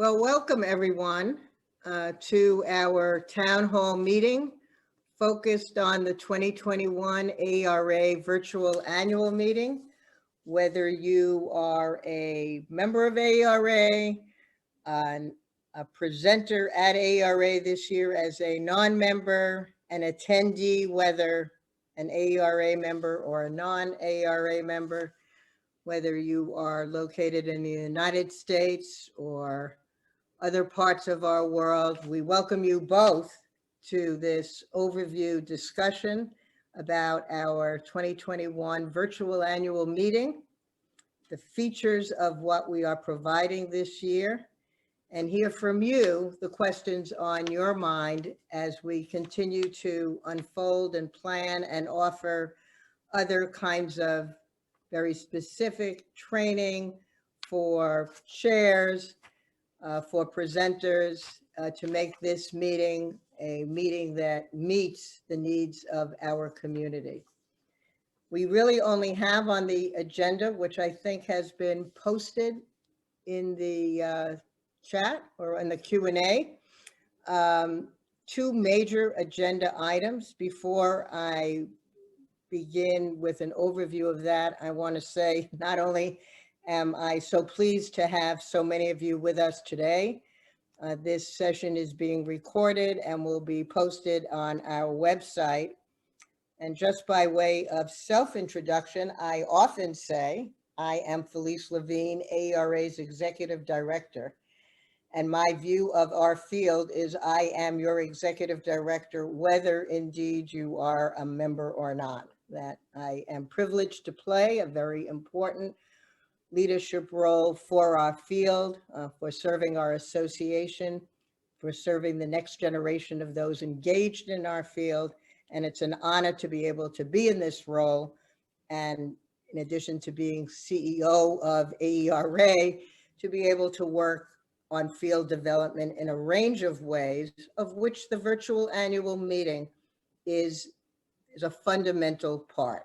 Well, welcome everyone to our town hall meeting focused on the 2021 AERA virtual annual meeting. Whether you are a member of AERA, a presenter at AERA this year as a non-member, an attendee, whether an AERA member or a non-AERA member, whether you are located in the United States or other parts of our world, we welcome you both to this overview discussion about our 2021 virtual annual meeting, the features of what we are providing this year, and hear from you the questions on your mind as we continue to unfold and plan and offer other kinds of very specific training for chairs, for presenters, to make this meeting a meeting that meets the needs of our community. We really only have on the agenda, which I think has been posted in the chat or in the Q&A, two major agenda items. Before I begin with an overview of that, I want to say not only am I so pleased to have so many of you with us today, this session is being recorded and will be posted on our website. And just by way of self-introduction, I often say I am Felice Levine, AERA's Executive Director. And my view of our field is I am your Executive Director, whether indeed you are a member or not. That I am privileged to play a very important leadership role for our field, for serving our association, for serving the next generation of those engaged in our field. And it's an honor to be able to be in this role. And in addition to being CEO of AERA, to be able to work on field development in a range of ways, of which the virtual annual meeting is a fundamental part.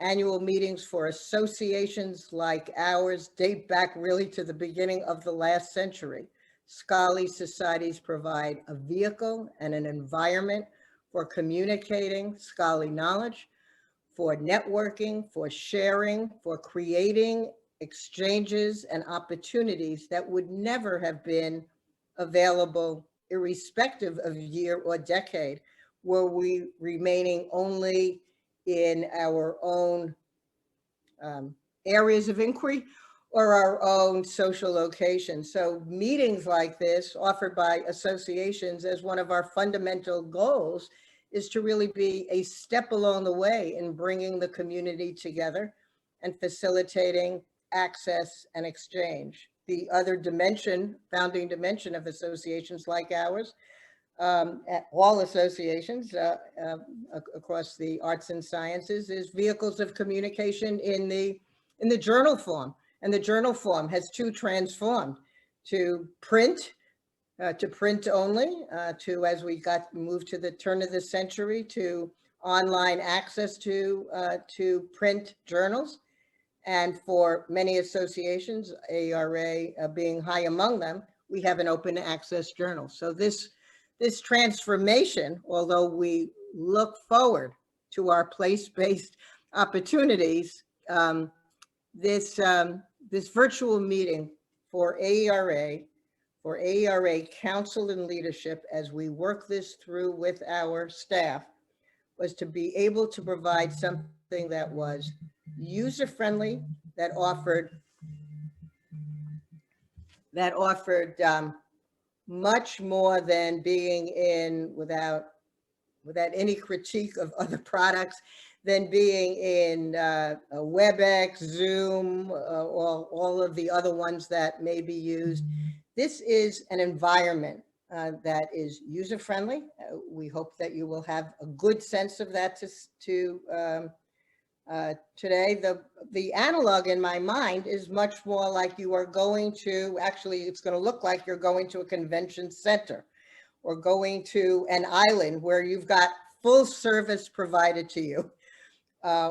Annual meetings for associations like ours date back really to the beginning of the last century. Scholarly societies provide a vehicle and an environment for communicating scholarly knowledge, for networking, for sharing, for creating exchanges and opportunities that would never have been available irrespective of year or decade, were we remaining only in our own areas of inquiry or our own social locations. So meetings like this offered by associations as one of our fundamental goals is to really be a step along the way in bringing the community together and facilitating access and exchange. The other dimension, founding dimension of associations like ours, all associations across the arts and sciences, is vehicles of communication in the journal form. And the journal form has too transformed to print only, to, as we moved to the turn of the century, to online access to print journals. And for many associations, AERA being high among them, we have an open access journal. So this transformation, although we look forward to our place-based opportunities, this virtual meeting for AERA council and leadership, as we work this through with our staff, was to be able to provide something that was user-friendly, that offered much more than being in, without any critique of other products, than being in WebEx, Zoom, all of the other ones that may be used. This is an environment that is user-friendly. We hope that you will have a good sense of that today. The analog in my mind is much more like you are going to, actually it's going to look like you're going to a convention center or going to an island where you've got full service provided to you,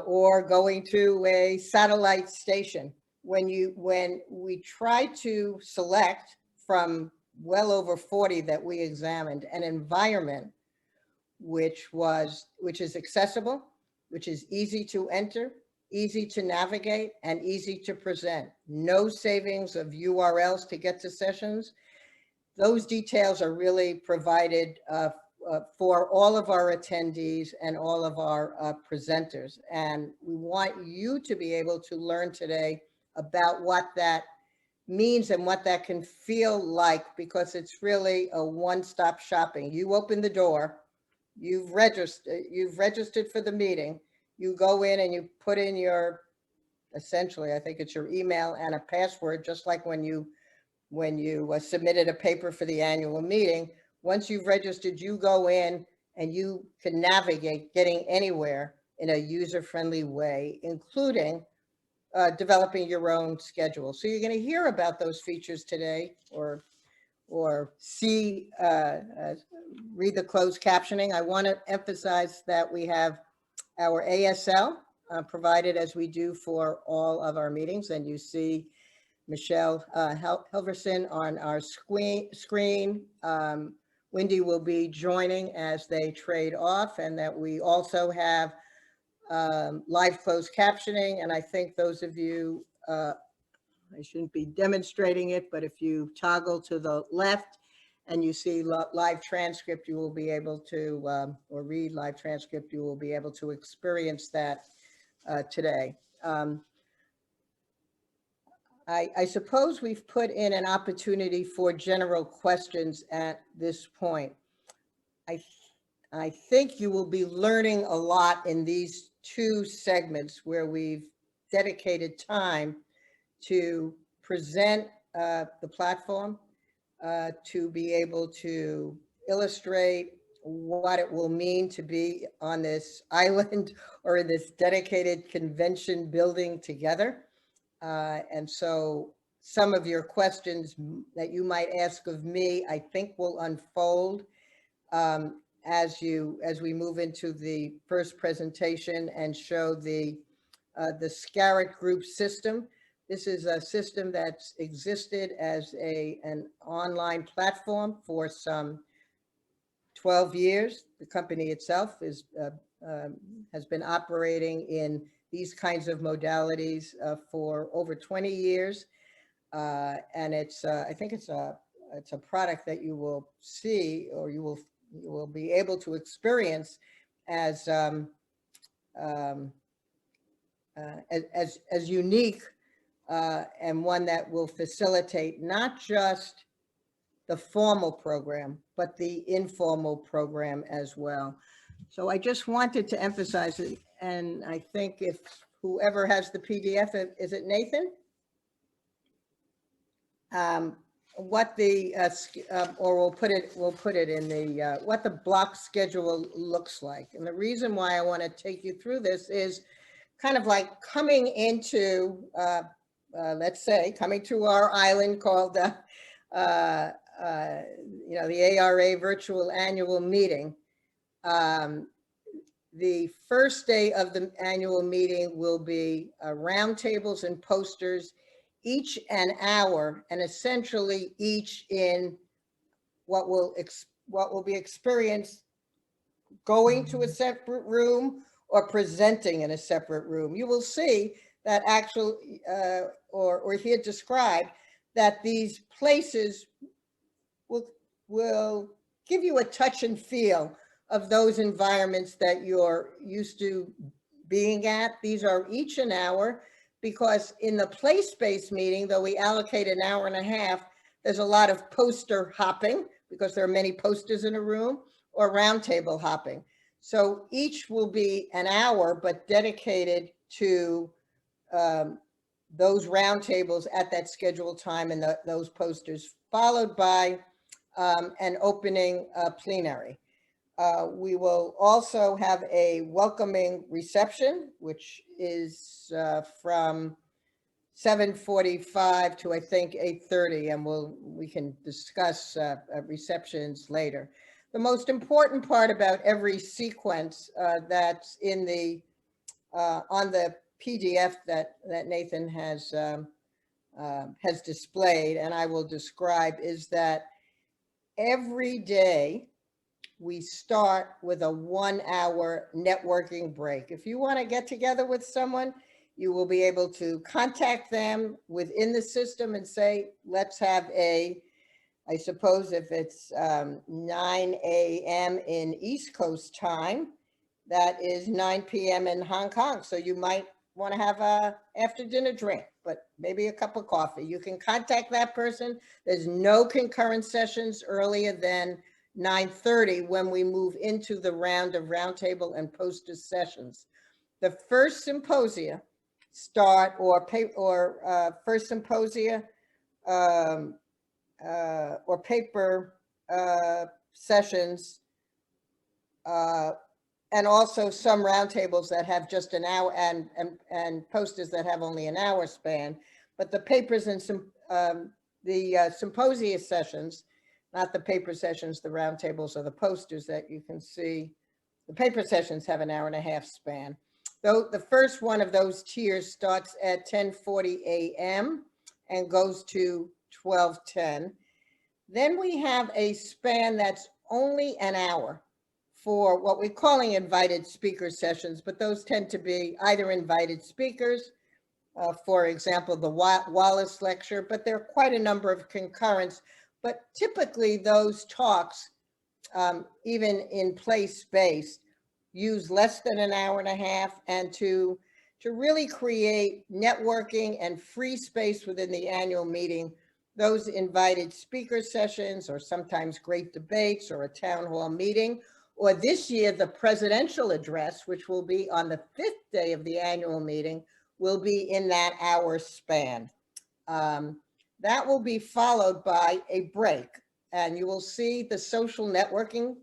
or going to a satellite station. When we try to select from well over 40 that we examined, an environment which is accessible, which is easy to enter, easy to navigate, and easy to present. No savings of URLs to get to sessions. Those details are really provided for all of our attendees and all of our presenters. And we want you to be able to learn today about what that means and what that can feel like, because it's really a one-stop shopping. You open the door, you've registered for the meeting, you go in and you put in your, essentially, I think it's your email and a password, just like when you submitted a paper for the annual meeting. Once you've registered, you go in and you can navigate getting anywhere in a user-friendly way, including developing your own schedule. So you're going to hear about those features today, or see, read the closed captioning. I want to emphasize that we have our ASL provided, as we do for all of our meetings, and you see Michelle Helverson on our screen. Wendy will be joining as they trade off, and that we also have live closed captioning. And I think those of you, I shouldn't be demonstrating it, but if you toggle to the left and you see live transcript, you will be able to, or read live transcript, you will be able to experience that today. I suppose we've put in an opportunity for general questions at this point. I think you will be learning a lot in these two segments where we've dedicated time to present the platform, to be able to illustrate what it will mean to be on this island or in this dedicated convention building together. And so some of your questions that you might ask of me, I think will unfold as we move into the first presentation and show the SCARRET group system. This is a system that's existed as an online platform for some 12 years. The company itself has been operating in these kinds of modalities for over 20 years. And I think it's a product that you will see, or you will be able to experience as unique and one that will facilitate not just the formal program, but the informal program as well. So I just wanted to emphasize it, and I think if whoever has the PDF, is it Nathan? What the or we'll put it in the what the block schedule looks like. And the reason why I want to take you through this is kind of like coming into let's say coming to our island called the AERA virtual annual meeting. The first day of the annual meeting will be roundtables and posters, each an hour, and essentially each in what will be experienced going to a separate room or presenting in a separate room. You will see that actually, or hear described, that these places will give you a touch and feel of those environments that you're used to being at. These are each an hour, because in the place-based meeting, though we allocate an hour and a half, there's a lot of poster hopping because there are many posters in a room, or roundtable hopping. So each will be an hour, but dedicated to those roundtables at that scheduled time and those posters, followed by an opening plenary. We will also have a welcoming reception, which is from 7:45 to I think 8:30, and we can discuss receptions later. The most important part about every sequence that's in the on the PDF that Nathan has has displayed, and I will describe, is that every day we start with a 1-hour networking break. If you want to get together with someone, you will be able to contact them within the system and say, let's have I suppose if it's 9 a.m. in East Coast time, that is 9 p.m. in Hong Kong. So you might want to have a after dinner drink, but maybe a cup of coffee. You can contact that person. There's no concurrent sessions earlier than 9:30 when we move into the round of roundtable and poster sessions. The first symposia start first symposia or paper sessions, and also some roundtables that have just an hour and posters that have only an hour span. But the papers and symposia sessions, not the paper sessions, the roundtables or the posters that you can see. The paper sessions have an hour and a half span. Though the first one of those tiers starts at 10:40 a.m. and goes to 12:10. Then we have a span that's only an hour for what we're calling invited speaker sessions, but those tend to be either invited speakers, for example, the Wallace lecture, but there are quite a number of concurrents. But typically those talks, even in place-based, use less than an hour and a half, and to really create networking and free space within the annual meeting, those invited speaker sessions, or sometimes great debates or a town hall meeting, or this year, the presidential address, which will be on the 5th day of the annual meeting, will be in that hour span. That will be followed by a break, and you will see the social networking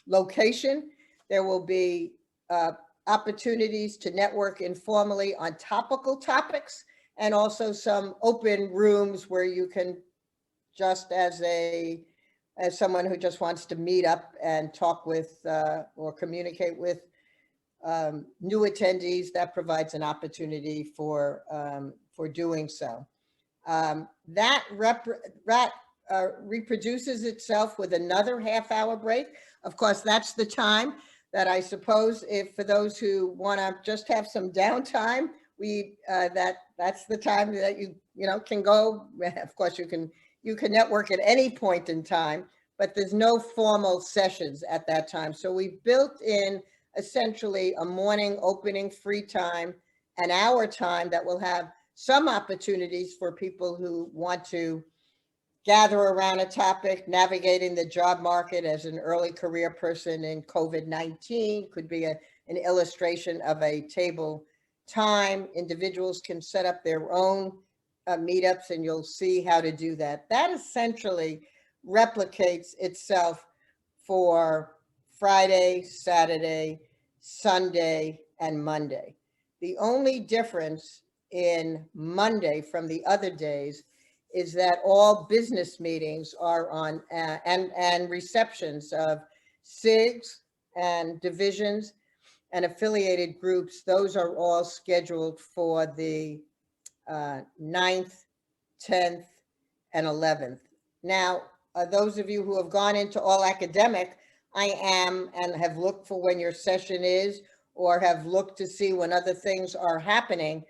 location. There will be opportunities to network informally on topical topics, and also some open rooms where you can, just as someone who just wants to meet up and talk with or communicate with new attendees, that provides an opportunity for doing so. That reproduces itself with another half-hour break. Of course, that's the time that I suppose, if for those who want to just have some downtime, that's the time that you can go. Of course, you can network at any point in time, but there's no formal sessions at that time. So we built in essentially a morning opening free time, an hour time that will have some opportunities for people who want to gather around a topic. Navigating the job market as an early career person in COVID-19 could be an illustration of a table time. Individuals can set up their own meetups, and you'll see how to do that. That essentially replicates itself for Friday, Saturday, Sunday, and Monday. The only difference in Monday from the other days is that all business meetings are on, and receptions of SIGs and divisions and affiliated groups, those are all scheduled for the 9th, 10th, and 11th. Now, those of you who have gone into all academic, I am and have looked for when your session is, or have looked to see when other things are happening.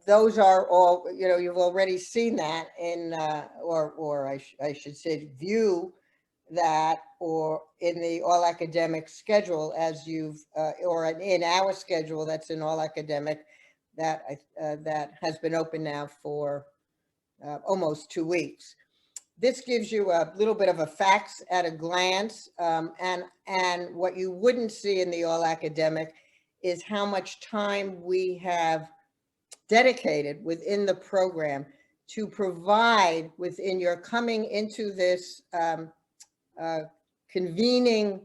Those are all, you've already seen that in, or I should say, view that, or in the all academic schedule as you've, or in our schedule that's in all academic that has been open now for almost 2 weeks. This gives you a little bit of a facts at a glance, and what you wouldn't see in the all academic is how much time we have dedicated within the program to provide within your coming into this convening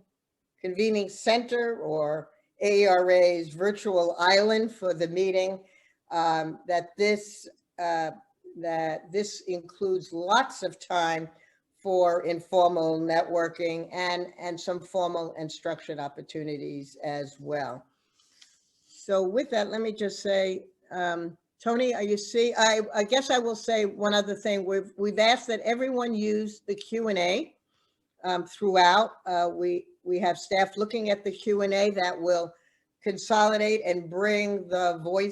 center, or AERA's virtual island for the meeting, that this includes lots of time for informal networking and some formal and structured opportunities as well. So with that, let me just say, Tony, I guess I will say one other thing. We've asked that everyone use the Q&A throughout. We have staff looking at the Q&A that will consolidate and bring the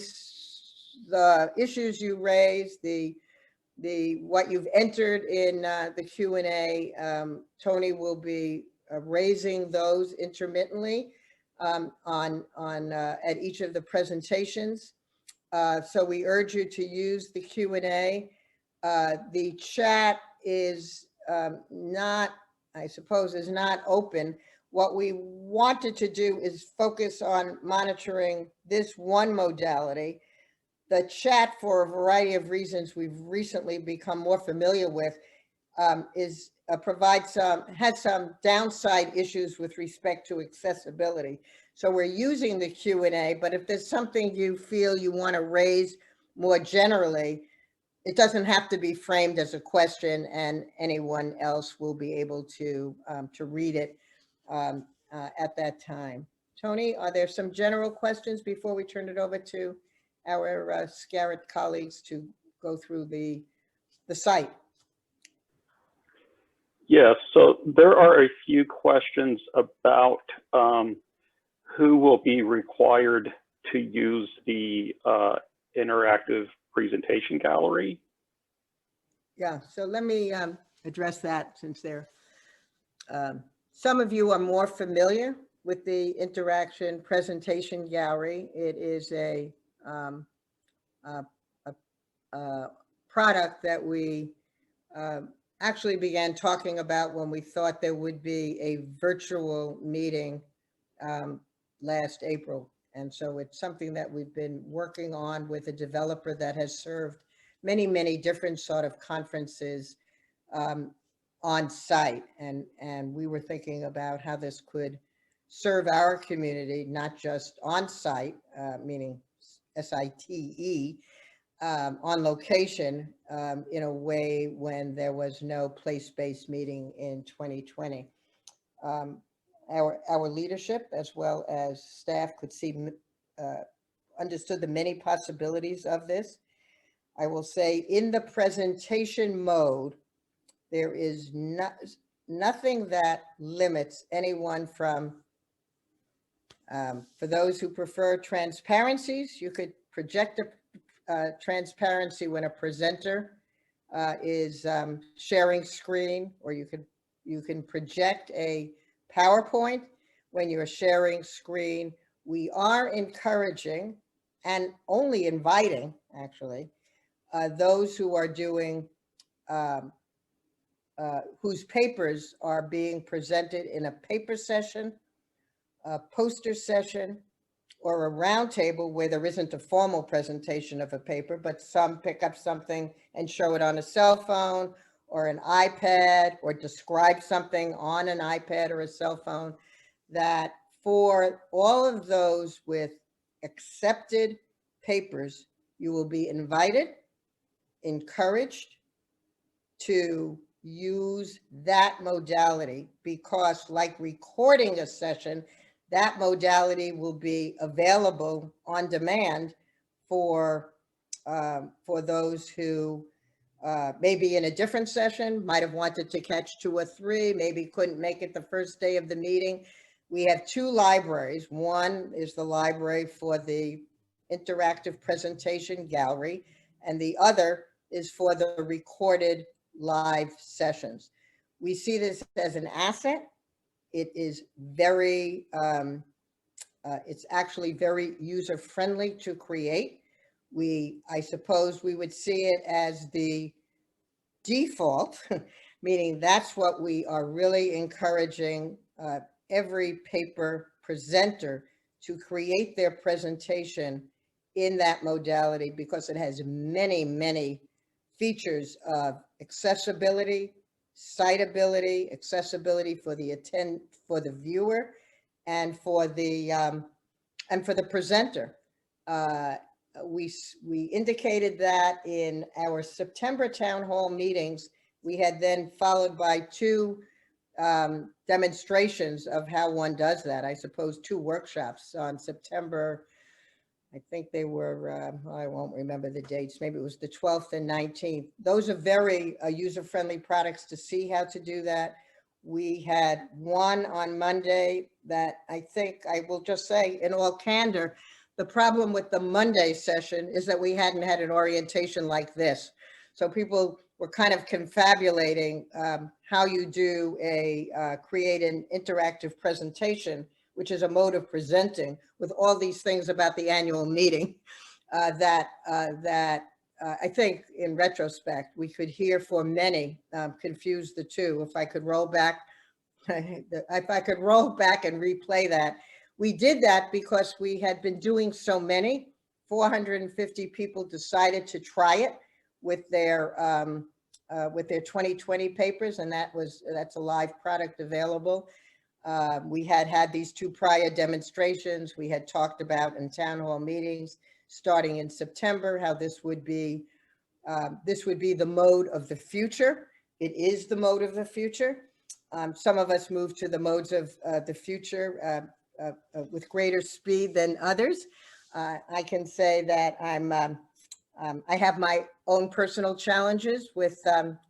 issues you raised, what you've entered in the Q&A. Tony will be raising those intermittently at each of the presentations. So we urge you to use the Q&A. The chat is not, I suppose, is not open. What we wanted to do is focus on monitoring this one modality. The chat, for a variety of reasons we've recently become more familiar with, has some downside issues with respect to accessibility. So we're using the Q&A, but if there's something you feel you want to raise more generally, it doesn't have to be framed as a question, and anyone else will be able to read it at that time. Tony, are there some general questions before we turn it over to our SCARET colleagues to go through the site? Yes, so there are a few questions about who will be required to use the interactive presentation gallery. Yeah, so let me address that, since some of you are more familiar with the interaction presentation gallery. It is a product that we actually began talking about when we thought there would be a virtual meeting last April. And so it's something that we've been working on with a developer that has served many, many different sort of conferences on site. And we were thinking about how this could serve our community, not just on site, meaning SITE, on location, in a way when there was no place-based meeting in 2020. Our leadership, as well as staff, could see, understood the many possibilities of this. I will say, in the presentation mode, there is nothing that limits anyone from, for those who prefer transparencies, you could project a transparency when a presenter is sharing screen, or you can project a PowerPoint when you're sharing screen. We are encouraging and only inviting, actually, those who are doing, whose papers are being presented in a paper session, a poster session, or a roundtable where there isn't a formal presentation of a paper, but some pick up something and show it on a cell phone or an iPad, or describe something on an iPad or a cell phone. That for all of those with accepted papers, you will be invited, encouraged to use that modality, because like recording a session, that modality will be available on demand for those who may be in a different session, might have wanted to catch 2 or 3, maybe couldn't make it the first day of the meeting. We have 2 libraries. One is the library for the interactive presentation gallery, and the other is for the recorded live sessions. We see this as an asset. It is very, it's actually very user-friendly to create. I suppose we would see it as the default, meaning that's what we are really encouraging every paper presenter to create their presentation in that modality, because it has many, many features of accessibility, citability, accessibility for the viewer, and for the presenter. We indicated that in our September town hall meetings. We had then followed by 2 demonstrations of how one does that. I suppose 2 workshops on September I think they were, I won't remember the dates. Maybe it was the 12th and 19th. Those are very user-friendly products to see how to do that. We had one on Monday that I think I will just say in all candor, the problem with the Monday session is that we hadn't had an orientation like this. So people were kind of confabulating how you do create an interactive presentation, which is a mode of presenting with all these things about the annual meeting that I think in retrospect, we could hear for many confuse the two. If I could roll back, if I could roll back and replay that. We did that because we had been doing so many. 450 people decided to try it with their 2020 papers, and that's a live product available. We had these two prior demonstrations. We had talked about in town hall meetings starting in September how this would be the mode of the future. It is the mode of the future. Some of us move to the modes of the future with greater speed than others. I can say that I have my own personal challenges with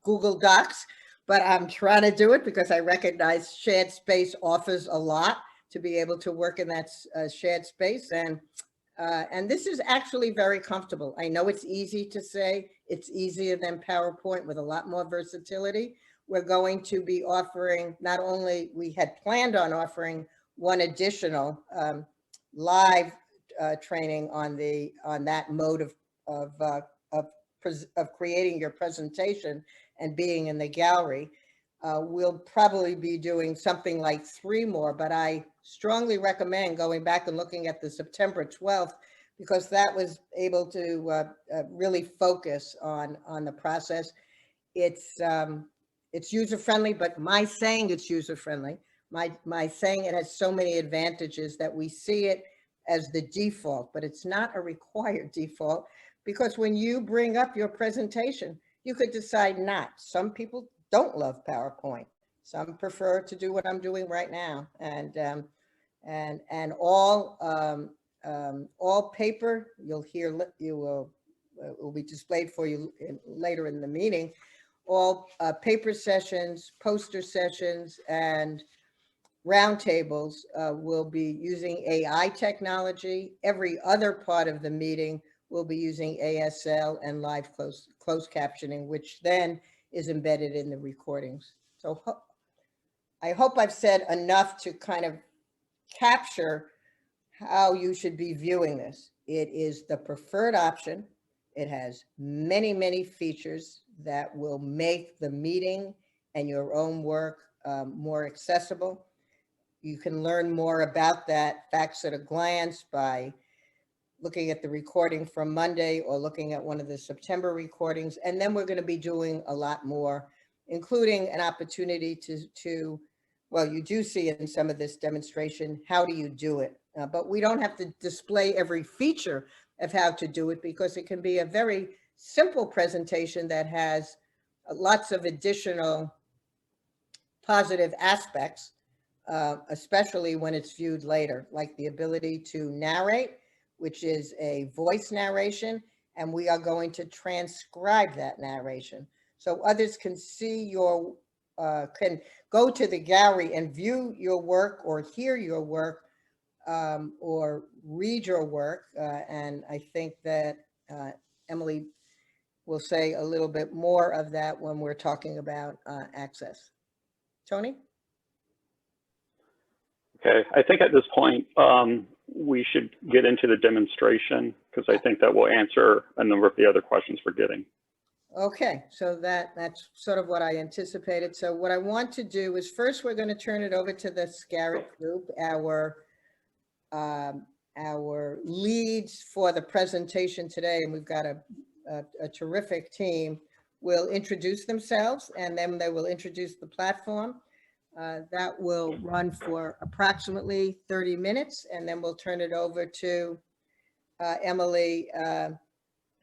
Google Docs, but I'm trying to do it because I recognize shared space offers a lot to be able to work in that shared space. And this is actually very comfortable. I know it's easy to say, it's easier than PowerPoint with a lot more versatility. We're going to be offering, not only we had planned on offering one additional live training on that mode of creating your presentation and being in the gallery. We'll probably be doing something like 3 more, but I strongly recommend going back and looking at the September 12th, because that was able to really focus on the process. It's user-friendly, but my saying it's user-friendly, my saying it has so many advantages that we see it as the default, but it's not a required default, because when you bring up your presentation, you could decide not. Some people don't love PowerPoint. Some prefer to do what I'm doing right now, and all paper will be displayed for you later in the meeting. All paper sessions, poster sessions, and roundtables will be using AI technology. Every other part of the meeting will be using ASL and live closed captioning, which then is embedded in the recordings. So I hope I've said enough to kind of capture how you should be viewing this. It is the preferred option. It has many, many features that will make the meeting and your own work more accessible. You can learn more about that facts at a glance by looking at the recording from Monday or looking at one of the September recordings. And then we're going to be doing a lot more, including an opportunity to well, you do see in some of this demonstration, how do you do it? But we don't have to display every feature of how to do it, because it can be a very simple presentation that has lots of additional positive aspects, especially when it's viewed later, like the ability to narrate, which is a voice narration, and we are going to transcribe that narration. So others can see can go to the gallery and view your work or hear your work or read your work. And I think that Emily will say a little bit more of that when we're talking about access. Tony? Okay, I think at this point, we should get into the demonstration, because I think that will answer a number of the other questions we're getting. Okay, so that's sort of what I anticipated. So what I want to do is first we're going to turn it over to the Scarrett group, our leads for the presentation today, and we've got a terrific team, will introduce themselves, and then they will introduce the platform. That will run for approximately 30 minutes, and then we'll turn it over to Emily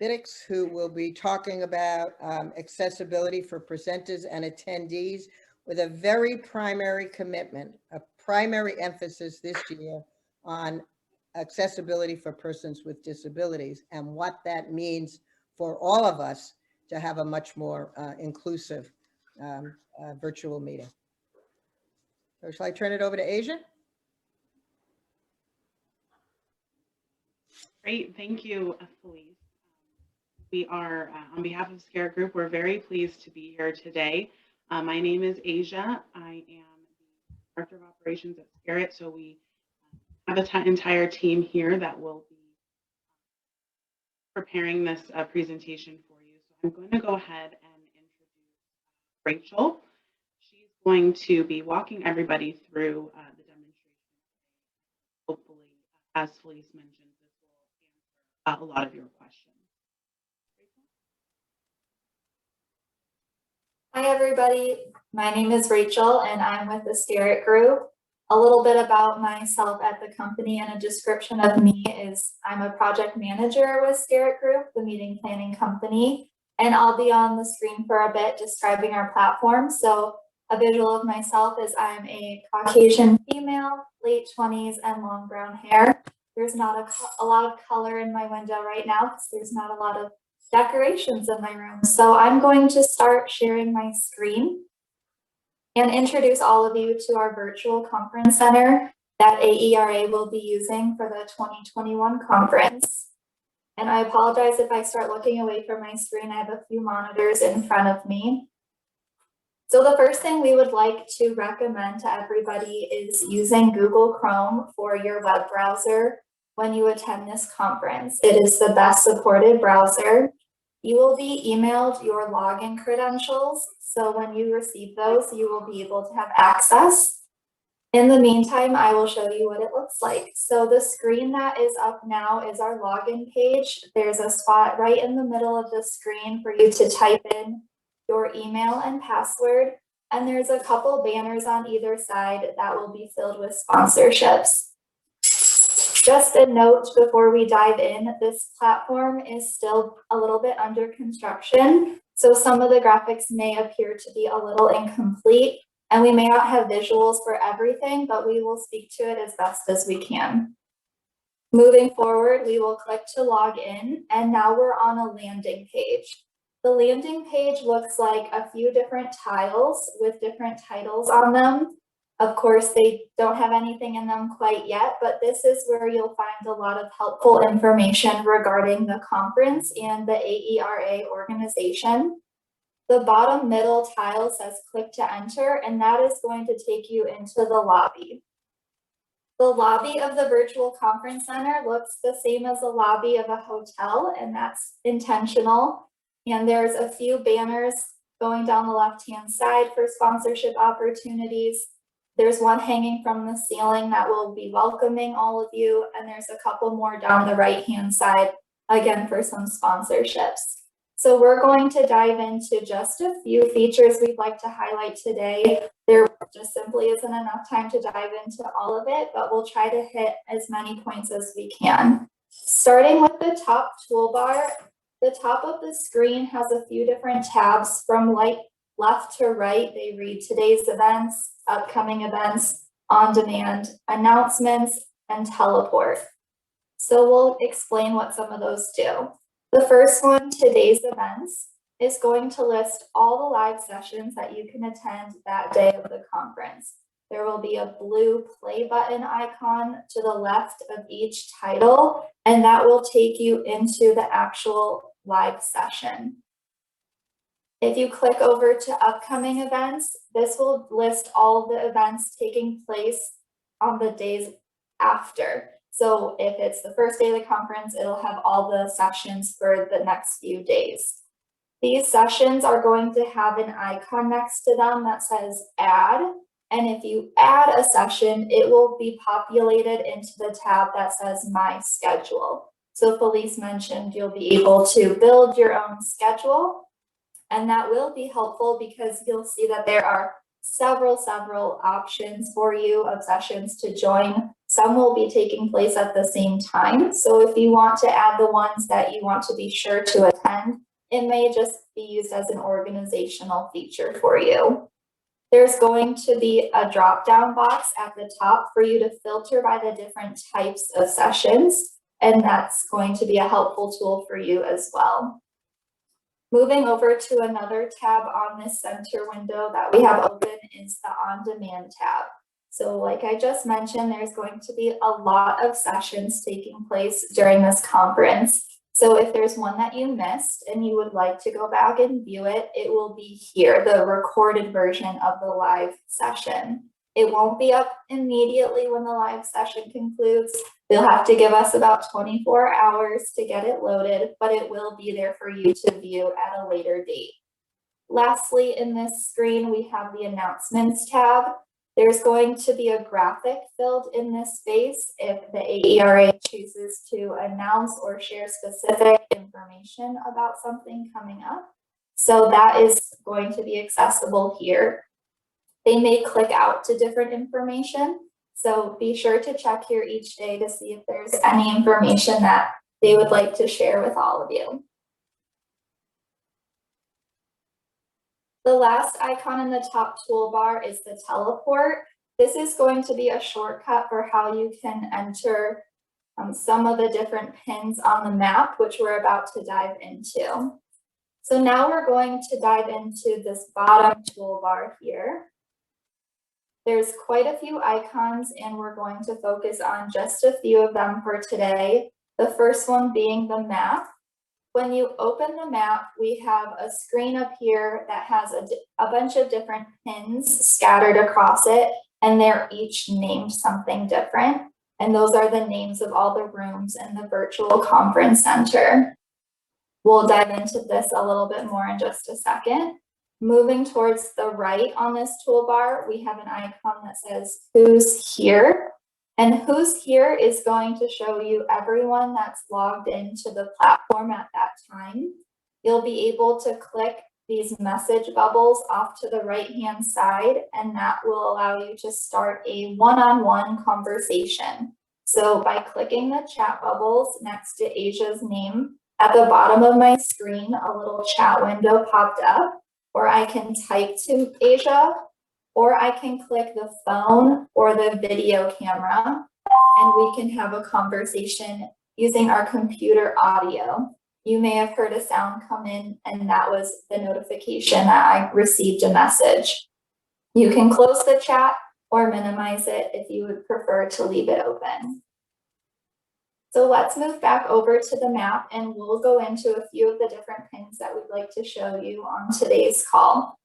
Biddix, who will be talking about accessibility for presenters and attendees, with a very primary commitment, a primary emphasis this year on accessibility for persons with disabilities and what that means for all of us to have a much more inclusive virtual meeting. So shall I turn it over to Asia? Great, thank you, Felice. We are, on behalf of SCARE Group, we're very pleased to be here today. My name is Asia. I am the Director of Operations at SCARE, so we have an entire team here that will be preparing this presentation for you. So I'm going to go ahead and introduce Rachel. She's going to be walking everybody through the demonstration. Hopefully, as Felice mentioned, this will answer a lot of your questions. Hi, everybody. My name is Rachel, and I'm with the SCARE Group. A little bit about myself at the company and a description of me is I'm a project manager with SCARE Group, the meeting planning company, and I'll be on the screen for a bit describing our platform. So a visual of myself is I'm a Caucasian female, late 20s and long brown hair. There's not a lot of color in my window right now because there's not a lot of decorations in my room. So I'm going to start sharing my screen and introduce all of you to our virtual conference center that AERA will be using for the 2021 conference. And I apologize if I start looking away from my screen. I have a few monitors in front of me. So the first thing we would like to recommend to everybody is using Google Chrome for your web browser when you attend this conference. It is the best supported browser. You will be emailed your login credentials, so when you receive those, you will be able to have access. In the meantime, I will show you what it looks like. So the screen that is up now is our login page. There's a spot right in the middle of the screen for you to type in your email and password, and there's a couple banners on either side that will be filled with sponsorships. Just a note before we dive in, this platform is still a little bit under construction, so some of the graphics may appear to be a little incomplete, and we may not have visuals for everything, but we will speak to it as best as we can. Moving forward, we will click to log in, and now we're on a landing page. The landing page looks like a few different tiles with different titles on them. Of course, they don't have anything in them quite yet, but this is where you'll find a lot of helpful information regarding the conference and the AERA organization. The bottom middle tile says click to enter, and that is going to take you into the lobby. The lobby of the virtual conference center looks the same as the lobby of a hotel, and that's intentional. And there's a few banners going down the left-hand side for sponsorship opportunities. There's one hanging from the ceiling that will be welcoming all of you, and there's a couple more down the right-hand side, again, for some sponsorships. So we're going to dive into just a few features we'd like to highlight today. There just simply isn't enough time to dive into all of it, but we'll try to hit as many points as we can. Starting with the top toolbar, the top of the screen has a few different tabs from left to right. They read today's events, upcoming events, on demand, announcements, and teleport. So we'll explain what some of those do. The first one, today's events, is going to list all the live sessions that you can attend that day of the conference. There will be a blue play button icon to the left of each title, and that will take you into the actual live session. If you click over to upcoming events, this will list all the events taking place on the days after. So if it's the first day of the conference, it'll have all the sessions for the next few days. These sessions are going to have an icon next to them that says add. And if you add a session, it will be populated into the tab that says my schedule. So Felice mentioned you'll be able to build your own schedule. And that will be helpful because you'll see that there are several options for you of sessions to join. Some will be taking place at the same time. So if you want to add the ones that you want to be sure to attend, it may just be used as an organizational feature for you. There's going to be a drop-down box at the top for you to filter by the different types of sessions, and that's going to be a helpful tool for you as well. Moving over to another tab on this center window that we have open is the on-demand tab. So like I just mentioned, there's going to be a lot of sessions taking place during this conference. So if there's one that you missed and you would like to go back and view it, it will be here, the recorded version of the live session. It won't be up immediately when the live session concludes. You'll have to give us about 24 hours to get it loaded, but it will be there for you to view at a later date. Lastly, in this screen, we have the announcements tab. There's going to be a graphic filled in this space if the AERA chooses to announce or share specific information about something coming up. So that is going to be accessible here. They may click out to different information. So be sure to check here each day to see if there's any information that they would like to share with all of you. The last icon in the top toolbar is the teleport. This is going to be a shortcut for how you can enter some of the different pins on the map, which we're about to dive into. So now we're going to dive into this bottom toolbar here. There's quite a few icons, and we're going to focus on just a few of them for today. The first one being the map. When you open the map, we have a screen up here that has a bunch of different pins scattered across it, and they're each named something different. And those are the names of all the rooms in the virtual conference center. We'll dive into this a little bit more in just a second. Moving towards the right on this toolbar, we have an icon that says Who's Here? And Who's Here is going to show you everyone that's logged into the platform at that time. You'll be able to click these message bubbles off to the right-hand side, and that will allow you to start a one-on-one conversation. So by clicking the chat bubbles next to Asia's name, at the bottom of my screen, a little chat window popped up, or I can type to Asia, or I can click the phone or the video camera, and we can have a conversation using our computer audio. You may have heard a sound come in, and that was the notification that I received a message. You can close the chat or minimize it if you would prefer to leave it open. So let's move back over to the map, and we'll go into a few of the different pins that we'd like to show you on today's call.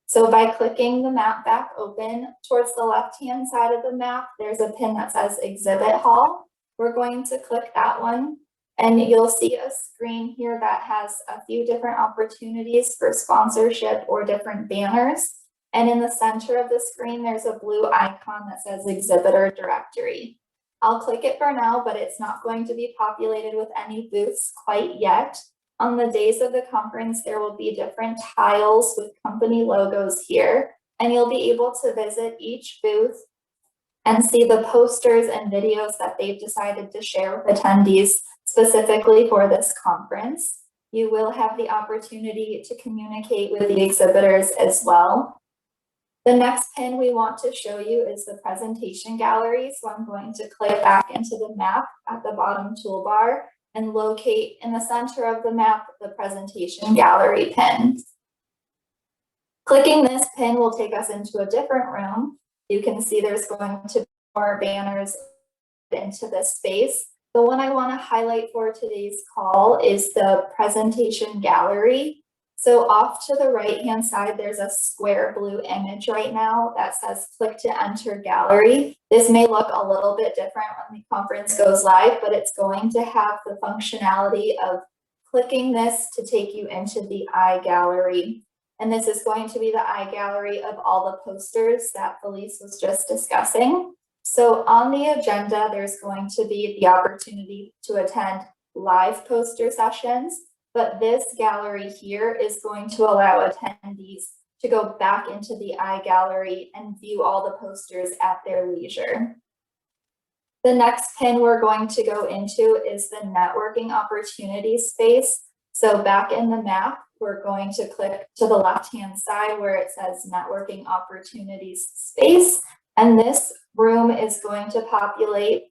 So by clicking the map back open, towards the left-hand side of the map, there's a pin that says Exhibit Hall. We're going to click that one, and you'll see a screen here that has a few different opportunities for sponsorship or different banners. And in the center of the screen, there's a blue icon that says Exhibitor Directory. I'll click it for now, but it's not going to be populated with any booths quite yet. On the days of the conference, there will be different tiles with company logos here, and you'll be able to visit each booth and see the posters and videos that they've decided to share with attendees specifically for this conference. You will have the opportunity to communicate with the exhibitors as well. The next pin we want to show you is the presentation gallery. So I'm going to click back into the map at the bottom toolbar and locate in the center of the map the presentation gallery pin. Clicking this pin will take us into a different room. You can see there's going to be more banners into this space. The one I want to highlight for today's call is the presentation gallery. So off to the right-hand side, there's a square blue image right now that says click to enter gallery. This may look a little bit different when the conference goes live, but it's going to have the functionality of clicking this to take you into the iGallery. And this is going to be the iGallery of all the posters that Felice was just discussing. So on the agenda, there's going to be the opportunity to attend live poster sessions. But this gallery here is going to allow attendees to go back into the iGallery and view all the posters at their leisure. The next pin we're going to go into is the networking opportunity space. So back in the map, we're going to click to the left-hand side where it says networking opportunities space. And this room is going to populate.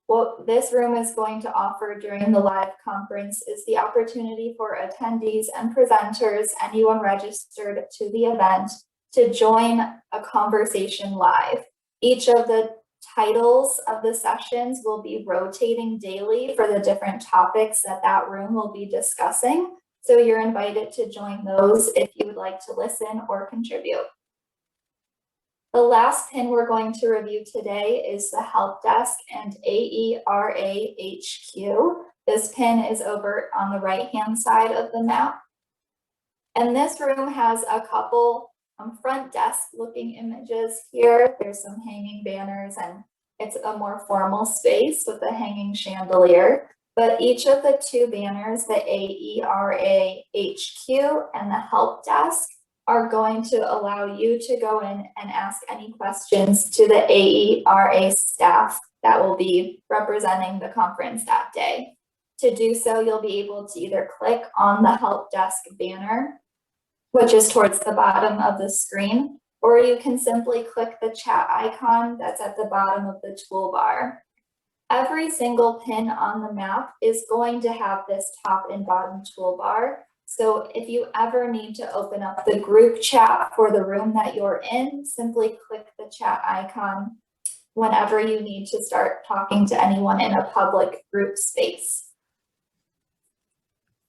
What this room is going to offer during the live conference is the opportunity for attendees and presenters, anyone registered to the event, to join a conversation live. Each of the titles of the sessions will be rotating daily for the different topics that that room will be discussing. So you're invited to join those if you would like to listen or contribute. The last pin we're going to review today is the help desk and AERA HQ. This pin is over on the right-hand side of the map. And this room has a couple front desk looking images here. There's some hanging banners and it's a more formal space with a hanging chandelier. But each of the two banners, the AERA HQ and the help desk, are going to allow you to go in and ask any questions to the AERA staff that will be representing the conference that day. To do so, you'll be able to either click on the help desk banner, which is towards the bottom of the screen, or you can simply click the chat icon that's at the bottom of the toolbar. Every single pin on the map is going to have this top and bottom toolbar. So if you ever need to open up the group chat for the room that you're in, simply click the chat icon whenever you need to start talking to anyone in a public group space.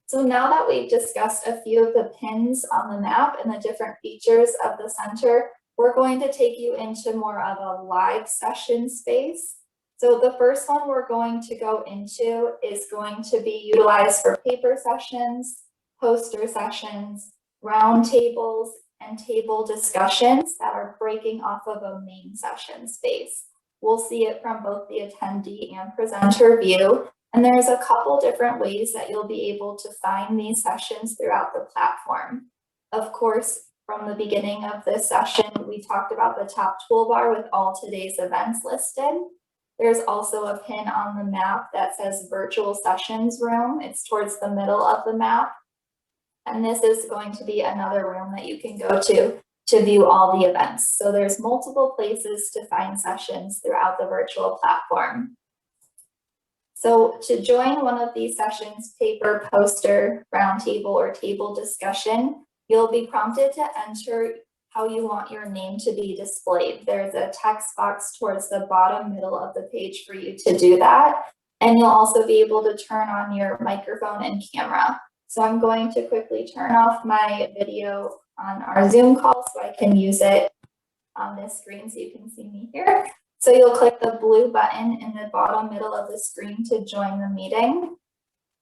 So now that we've discussed a few of the pins on the map and the different features of the center, we're going to take you into more of a live session space. So the first one we're going to go into is going to be utilized for paper sessions, poster sessions, roundtables, and table discussions that are breaking off of a main session space. We'll see it from both the attendee and presenter view. And there's a couple different ways that you'll be able to find these sessions throughout the platform. Of course, from the beginning of this session, we talked about the top toolbar with all today's events listed. There's also a pin on the map that says virtual sessions room. It's towards the middle of the map. And this is going to be another room that you can go to view all the events. So there's multiple places to find sessions throughout the virtual platform. So to join one of these sessions, paper, poster, roundtable, or table discussion, you'll be prompted to enter how you want your name to be displayed. There's a text box towards the bottom middle of the page for you to do that. And you'll also be able to turn on your microphone and camera. So I'm going to quickly turn off my video on our Zoom call so I can use it on this screen so you can see me here. So you'll click the blue button in the bottom middle of the screen to join the meeting.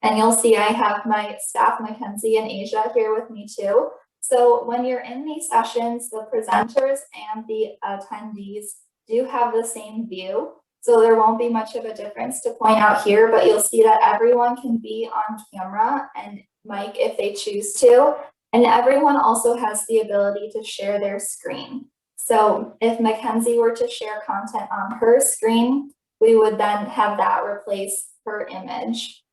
And you'll see I have my staff, Mackenzie and Asia, here with me too. So when you're in these sessions, the presenters and the attendees do have the same view. So there won't be much of a difference to point out here, but you'll see that everyone can be on camera and mic if they choose to. And everyone also has the ability to share their screen. So if Mackenzie were to share content on her screen, we would then have that replace her image.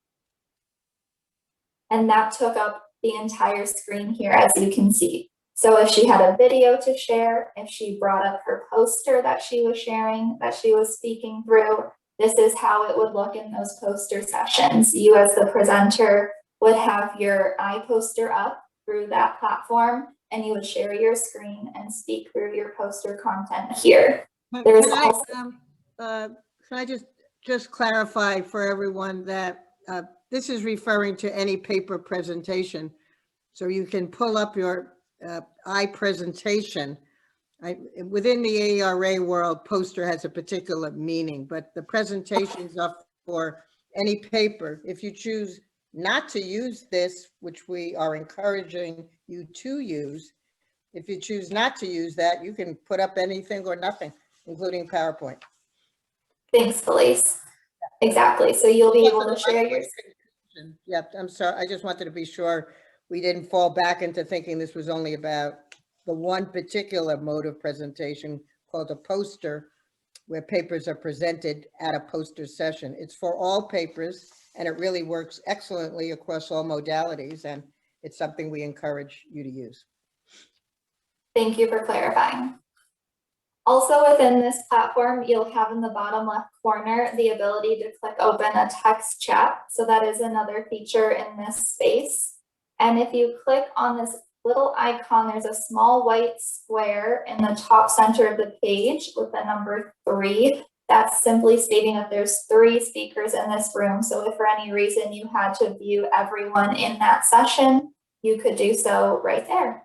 And that took up the entire screen here, as you can see. So if she had a video to share, if she brought up her poster that she was sharing, that she was speaking through, this is how it would look in those poster sessions. You as the presenter would have your iPoster up through that platform, and you would share your screen and speak through your poster content here. There's Can I just clarify for everyone that this is referring to any paper presentation. So you can pull up your iPresentation. Within the AERA world, poster has a particular meaning, but the presentations are for any paper. If you choose not to use this, which we are encouraging you to use, if you choose not to use that, you can put up anything or nothing, including PowerPoint. Thanks, Felice. Exactly. So you'll be able to share your. Yep, I'm sorry. I just wanted to be sure we didn't fall back into thinking this was only about the one particular mode of presentation called a poster, where papers are presented at a poster session. It's for all papers, and it really works excellently across all modalities. And it's something we encourage you to use. Thank you for clarifying. Also within this platform, you'll have in the bottom left corner the ability to click open a text chat. So that is another feature in this space. And if you click on this little icon, there's a small white square in the top center of the page with the number 3. That's simply stating that there's 3 speakers in this room. So if for any reason you had to view everyone in that session, you could do so right there.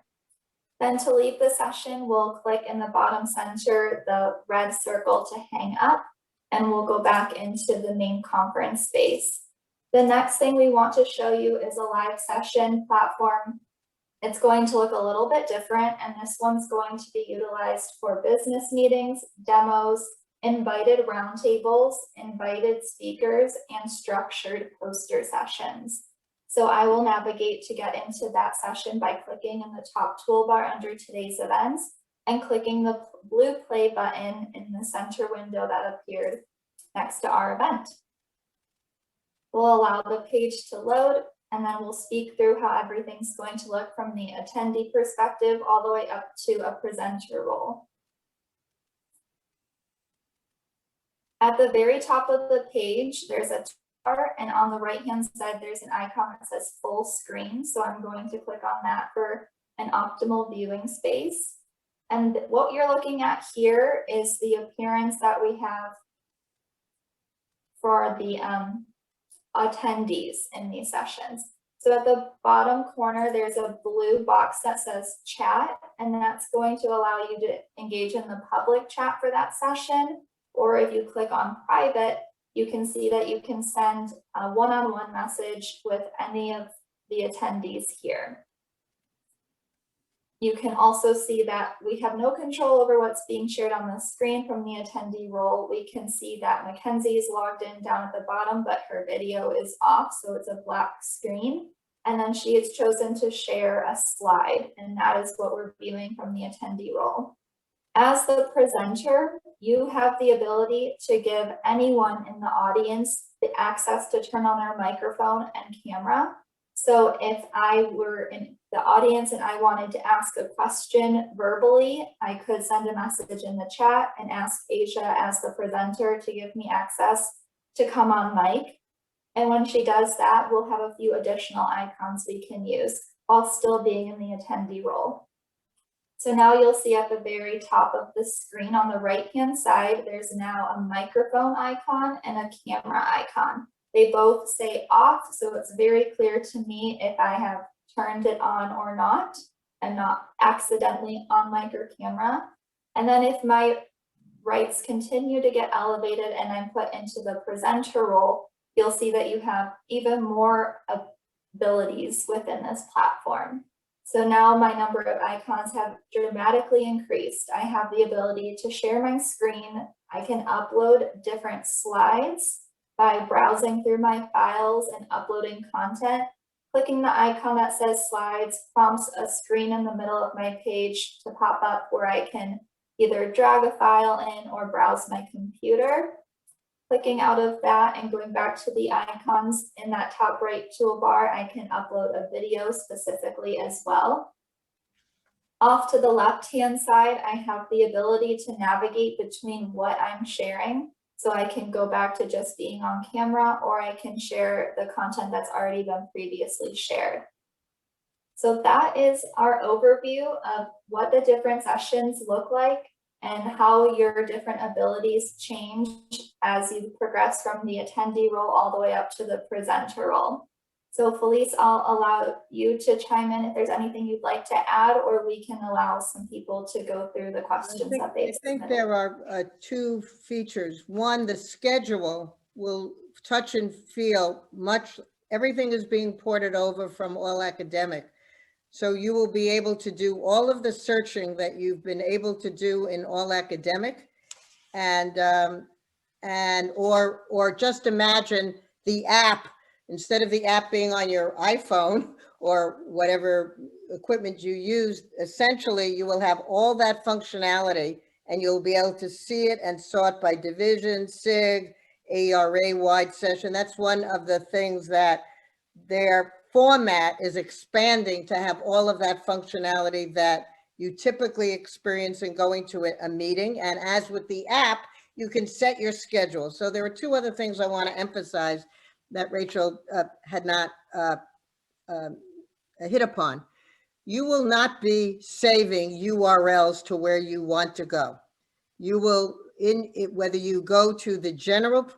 Then to leave the session, we'll click in the bottom center, the red circle to hang up, and we'll go back into the main conference space. The next thing we want to show you is a live session platform. It's going to look a little bit different, and this one's going to be utilized for business meetings, demos, invited roundtables, invited speakers, and structured poster sessions. So I will navigate to get into that session by clicking in the top toolbar under today's events and clicking the blue play button in the center window that appeared next to our event. We'll allow the page to load, and then we'll speak through how everything's going to look from the attendee perspective all the way up to a presenter role. At the very top of the page, there's a bar, and on the right-hand side, there's an icon that says full screen. So I'm going to click on that for an optimal viewing space. And what you're looking at here is the appearance that we have for the attendees in these sessions. So at the bottom corner, there's a blue box that says chat, and that's going to allow you to engage in the public chat for that session. Or if you click on private, you can see that you can send a one-on-one message with any of the attendees here. You can also see that we have no control over what's being shared on the screen from the attendee role. We can see that Mackenzie is logged in down at the bottom, but her video is off, so it's a black screen. And then she has chosen to share a slide, and that is what we're viewing from the attendee role. As the presenter, you have the ability to give anyone in the audience the access to turn on their microphone and camera. So if I were in the audience and I wanted to ask a question verbally, I could send a message in the chat and ask Asia as the presenter to give me access to come on mic. And when she does that, we'll have a few additional icons we can use while still being in the attendee role. So now you'll see at the very top of the screen on the right-hand side, there's now a microphone icon and a camera icon. They both say off, so it's very clear to me if I have turned it on or not, and not accidentally on mic or camera. And then if my rights continue to get elevated and I'm put into the presenter role, you'll see that you have even more abilities within this platform. So now my number of icons have dramatically increased. I have the ability to share my screen. I can upload different slides by browsing through my files and uploading content. Clicking the icon that says slides prompts a screen in the middle of my page to pop up where I can either drag a file in or browse my computer. Clicking out of that and going back to the icons in that top right toolbar, I can upload a video specifically as well. Off to the left-hand side, I have the ability to navigate between what I'm sharing. So I can go back to just being on camera, or I can share the content that's already been previously shared. So that is our overview of what the different sessions look like and how your different abilities change as you progress from the attendee role all the way up to the presenter role. So Felice, I'll allow you to chime in if there's anything you'd like to add, or we can allow some people to go through the questions that they've submitted. I think there are 2 features. One, the schedule will touch and feel everything is being ported over from All Academic. So you will be able to do all of the searching that you've been able to do in All Academic, or just imagine the app, instead of the app being on your iPhone or whatever equipment you use, essentially you will have all that functionality and you'll be able to see it and sort by division, SIG, AERA wide session. That's one of the things that they're format is expanding to have all of that functionality that you typically experience in going to a meeting. And as with the app, you can set your schedule. So there are two other things I want to emphasize that Rachel had not hit upon. You will not be saving URLs to where you want to go. You will, whether you go to the general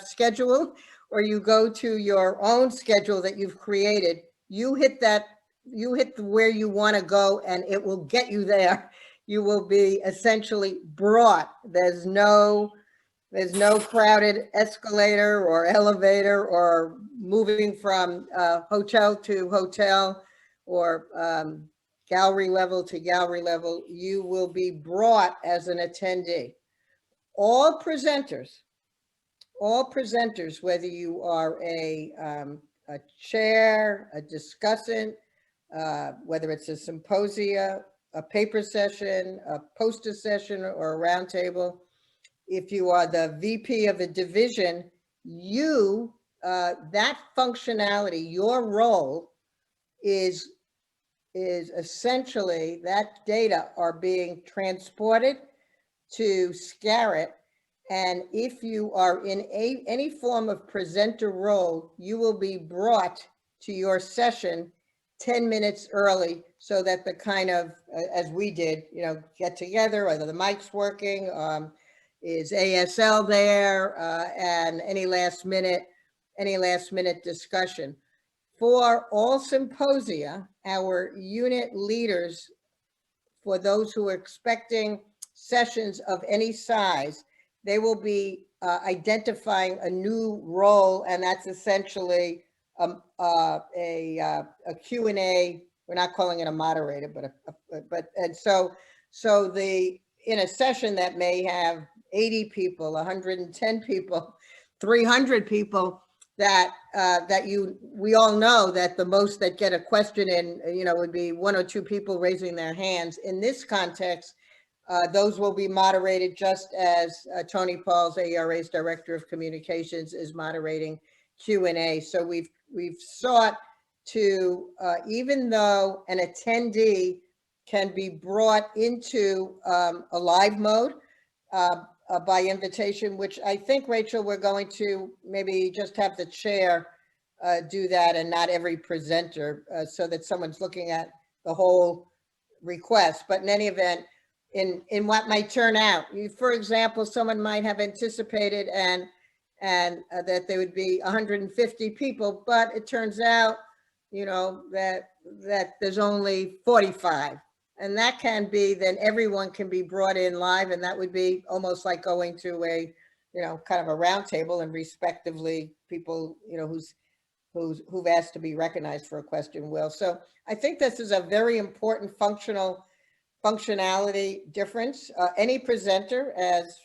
schedule or you go to your own schedule that you've created, you hit where you want to go and it will get you there. You will be essentially brought. There's no crowded escalator or elevator or moving from hotel to hotel or gallery level to gallery level. You will be brought as an attendee. All presenters, whether you are a chair, a discussant, whether it's a symposia, a paper session, a poster session, or a roundtable, if you are the VP of a division, that functionality, your role is essentially that data are being transported to Scarrett. And if you are in any form of presenter role, you will be brought to your session 10 minutes early so that the kind of, as we did, get together, whether the mic's working, is ASL there, and any last minute discussion. For all symposia, our unit leaders, for those who are expecting sessions of any size, they will be identifying a new role, and that's essentially a Q&A. We're not calling it a moderator, in a session that may have 80 people, 110 people, 300 people, we all know that the most that get a question in, would be one or two people raising their hands. In this context, those will be moderated just as Tony Pauls, AERA's Director of Communications, is moderating Q&A. So we've sought to, even though an attendee can be brought into a live mode by invitation, which I think, Rachel, we're going to maybe just have the chair do that and not every presenter, so that someone's looking at the whole request. But in any event, in what might turn out, for example, someone might have anticipated and that there would be 150 people, but it turns out, that there's only 45. And that can be, then everyone can be brought in live, and that would be almost like going to a, kind of a round table, and respectively people, who've asked to be recognized for a question will. So I think this is a very important functionality difference. Any presenter, as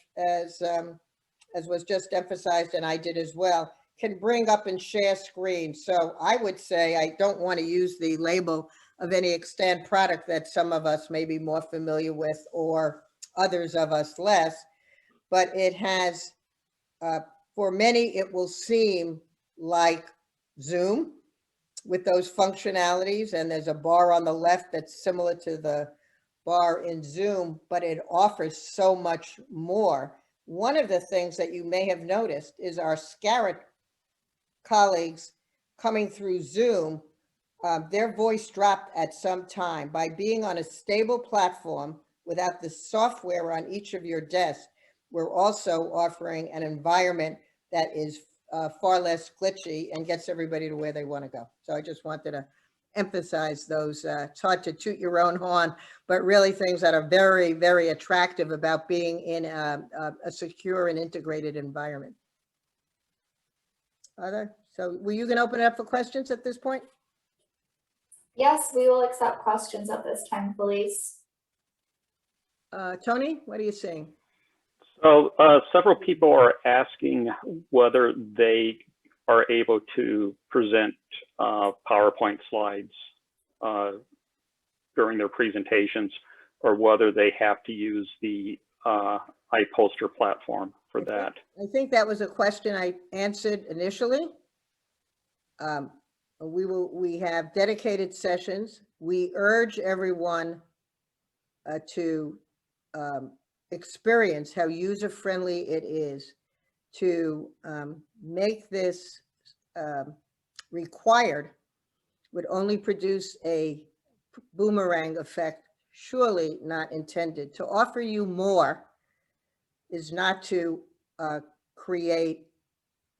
was just emphasized, and I did as well, can bring up and share screen. So I would say, I don't want to use the label of any extant product that some of us may be more familiar with or others of us less, but it has, for many, it will seem like Zoom with those functionalities, and there's a bar on the left that's similar to the bar in Zoom, but it offers so much more. One of the things that you may have noticed is our Scarrett colleagues coming through Zoom, their voice dropped at some time. By being on a stable platform without the software on each of your desks, we're also offering an environment that is far less glitchy and gets everybody to where they want to go. So I just wanted to emphasize those. It's hard to toot your own horn, but really things that are very, very attractive about being in a secure and integrated environment. So were you going to open it up for questions at this point? Yes, we will accept questions at this time, Felice. Tony, what are you seeing? So several people are asking whether they are able to present PowerPoint slides during their presentations, or whether they have to use the iPoster platform for that. I think that was a question I answered initially. we have dedicated sessions. We urge everyone to experience how user-friendly it is to make this required would only produce a boomerang effect, surely not intended. To offer you more is not to create,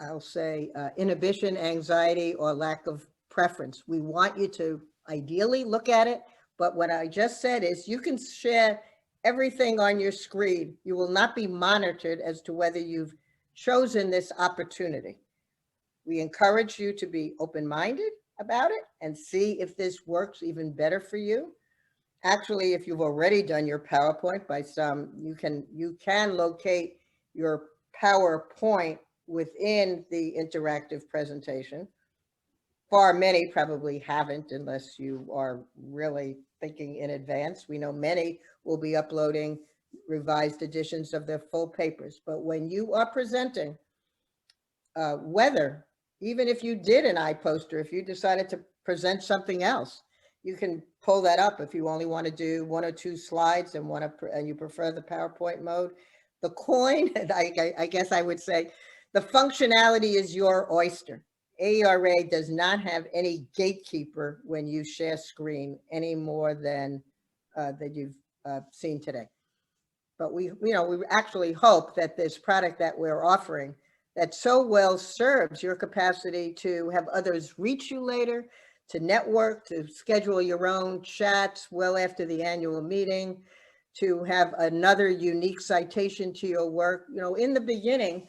I'll say, inhibition, anxiety, or lack of preference. We want you to ideally look at it, but what I just said is you can share everything on your screen. You will not be monitored as to whether you've chosen this opportunity. We encourage you to be open-minded about it and see if this works even better for you. Actually, if you've already done your PowerPoint by some, you can locate your PowerPoint within the interactive presentation. Far many probably haven't unless you are really thinking in advance. We know many will be uploading revised editions of their full papers. But when you are presenting, whether, even if you did an iPoster, if you decided to present something else, you can pull that up if you only want to do 1 or 2 slides and you prefer the PowerPoint mode. The coin, I guess I would say, the functionality is your oyster. AERA does not have any gatekeeper when you share screen any more than that you've seen today. But we actually hope that this product that we're offering that so well serves your capacity to have others reach you later, to network, to schedule your own chats well after the annual meeting, to have another unique citation to your work. In the beginning,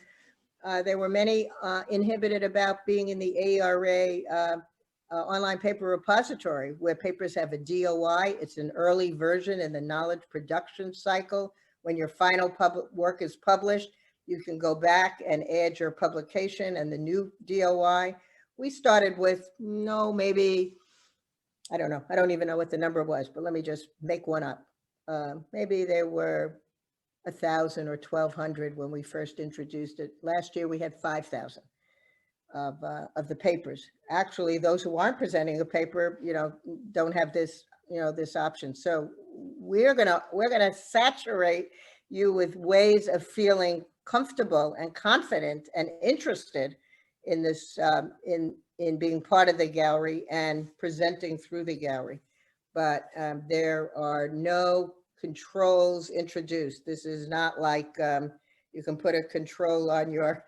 there were many inhibited about being in the AERA online paper repository, where papers have a DOI. It's an early version in the knowledge production cycle. When your final work is published, you can go back and add your publication and the new DOI. We started with, maybe, I don't know. I don't even know what the number was, but let me just make one up. Maybe there were 1,000 or 1,200 when we first introduced it. Last year we had 5,000 of the papers. Actually, those who aren't presenting a paper, don't have this, this option. So we're gonna saturate you with ways of feeling comfortable and confident and interested in this, in being part of the gallery and presenting through the gallery. But there are no controls introduced. This is not like you can put a control on your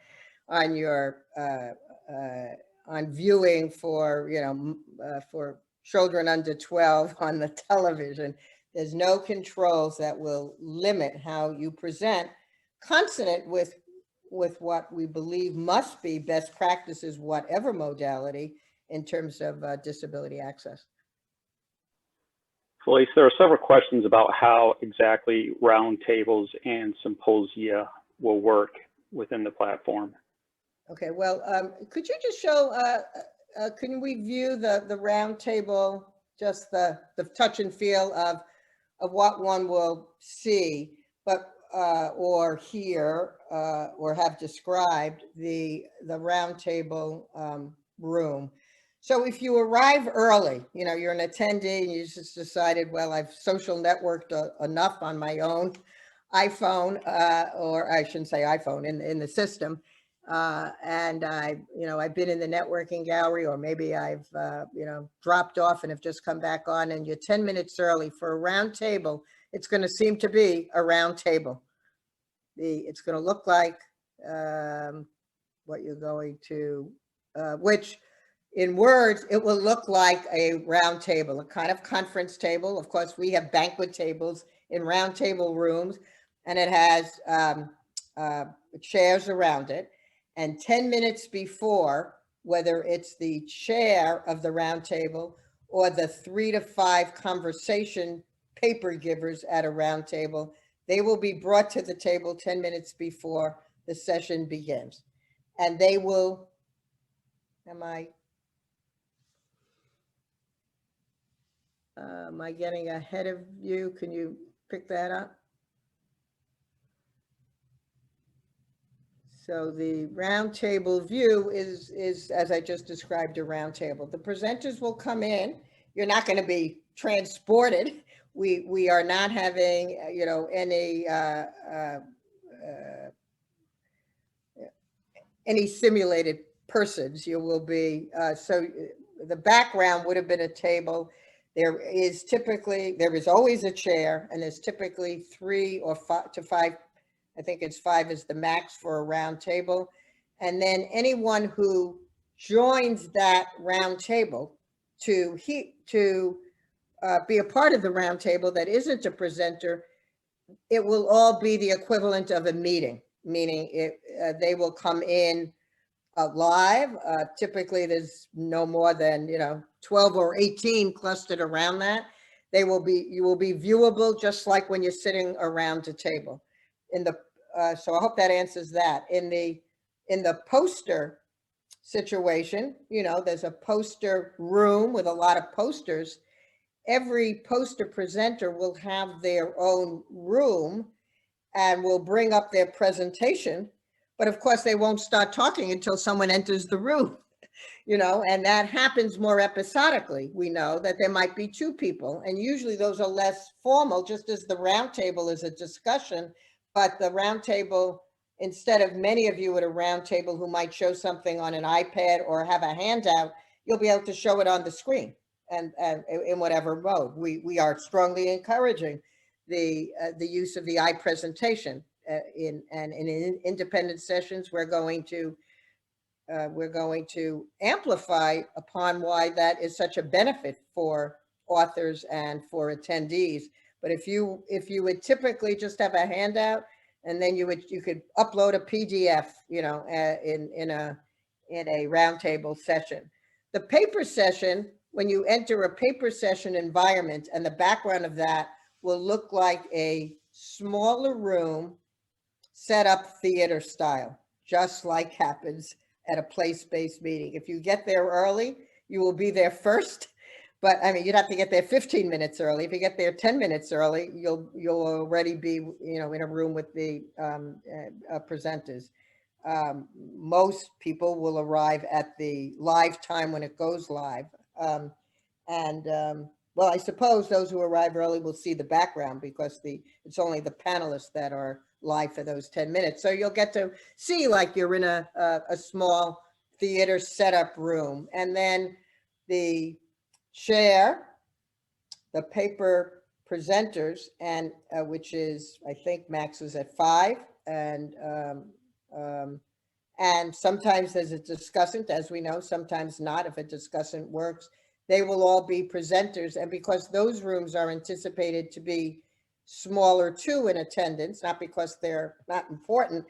on viewing for for children under 12 on the television. There's no controls that will limit how you present, consonant with what we believe must be best practices, whatever modality, in terms of disability access. Felice, there are several questions about how exactly roundtables and symposia will work within the platform. Okay, well, could you just show, can we view the roundtable, just the touch and feel of what one will see, but or hear or have described the roundtable room. So if you arrive early, you're an attendee and you just decided, well, I've social networked enough on my own iPhone, or I shouldn't say iPhone, in the system. And I've been in the networking gallery, or maybe I've, dropped off and have just come back on, and you're 10 minutes early for a round table. It's going to seem to be a round table. It's going to look like what you're going to, which in words, it will look like a round table, a kind of conference table. Of course, we have banquet tables in round table rooms, and it has chairs around it. And 10 minutes before, whether it's the chair of the round table or the 3 to 5 conversation paper givers at a round table, they will be brought to the table 10 minutes before the session begins. And they will, am I getting ahead of you? Can you pick that up? So the roundtable view is, as I just described, a roundtable. The presenters will come in. You're not going to be transported. We are not having, any simulated persons. You will be, the background would have been a table. There is always a chair, and there's typically 3 or 5 to 5. I think it's 5 is the max for a round table. And then anyone who joins that round table to be a part of the round table that isn't a presenter, it will all be the equivalent of a meeting, meaning they will come in live. Typically, there's no more than 12 or 18 clustered around that. You will be viewable just like when you're sitting around a table. So I hope that answers that. In the poster situation, there's a poster room with a lot of posters. Every poster presenter will have their own room and will bring up their presentation. But of course, they won't start talking until someone enters the room, and that happens more episodically. We know that there might be 2 people, and usually those are less formal, just as the round table is a discussion. But the round table, instead of many of you at a round table who might show something on an iPad or have a handout, you'll be able to show it on the screen and in whatever mode. We are strongly encouraging the use of the iPresentation in independent sessions. We're going to amplify upon why that is such a benefit for authors and for attendees. But if you would typically just have a handout, and then you could upload a PDF, in a roundtable session. The paper session, when you enter a paper session environment, and the background of that will look like a smaller room set up theater style, just like happens at a place-based meeting. If you get there early, you will be there first. But I mean, you'd have to get there 15 minutes early. If you get there 10 minutes early, you'll already be, in a room with the presenters. Most people will arrive at the live time when it goes live. Well, I suppose those who arrive early will see the background because it's only the panelists that are live for those 10 minutes. So you'll get to see like you're in a small theater setup room. And then the chair, the paper presenters, and which is, I think Max is at 5, and sometimes there's a discussant, as we know, sometimes not. If a discussant works, they will all be presenters. And because those rooms are anticipated to be smaller too in attendance, not because they're not important,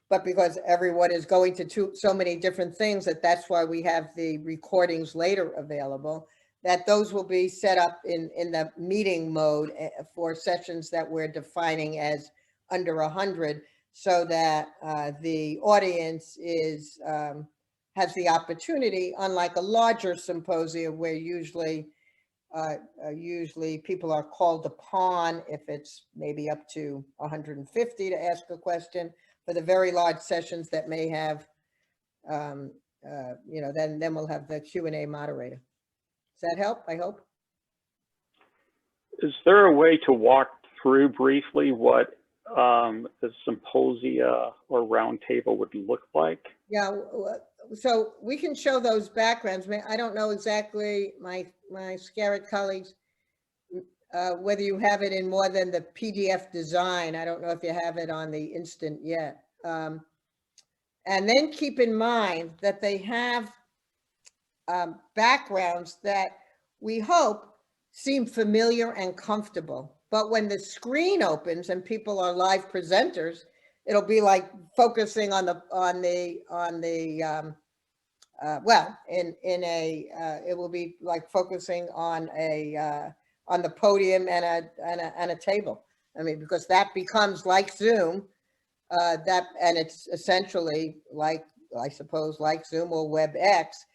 but because everyone is going to so many different things, that's why we have the recordings later available, that those will be set up in the meeting mode for sessions that we're defining as under 100, so that the audience has the opportunity, unlike a larger symposium where usually people are called upon if it's maybe up to 150 to ask a question. For the very large sessions that may have, then we'll have the Q&A moderator. Does that help? I hope. Is there a way to walk through briefly what a symposia or roundtable would look like? Yeah, so we can show those backgrounds. I don't know exactly, my Scarrett colleagues, whether you have it in more than the PDF design. I don't know if you have it on the instant yet. And then keep in mind that they have backgrounds that we hope seem familiar and comfortable. But when the screen opens and people are live presenters, it'll be like focusing on the it will be like focusing on the podium and a table. I mean, because that becomes like Zoom, and it's essentially like, I suppose, like Zoom or WebEx.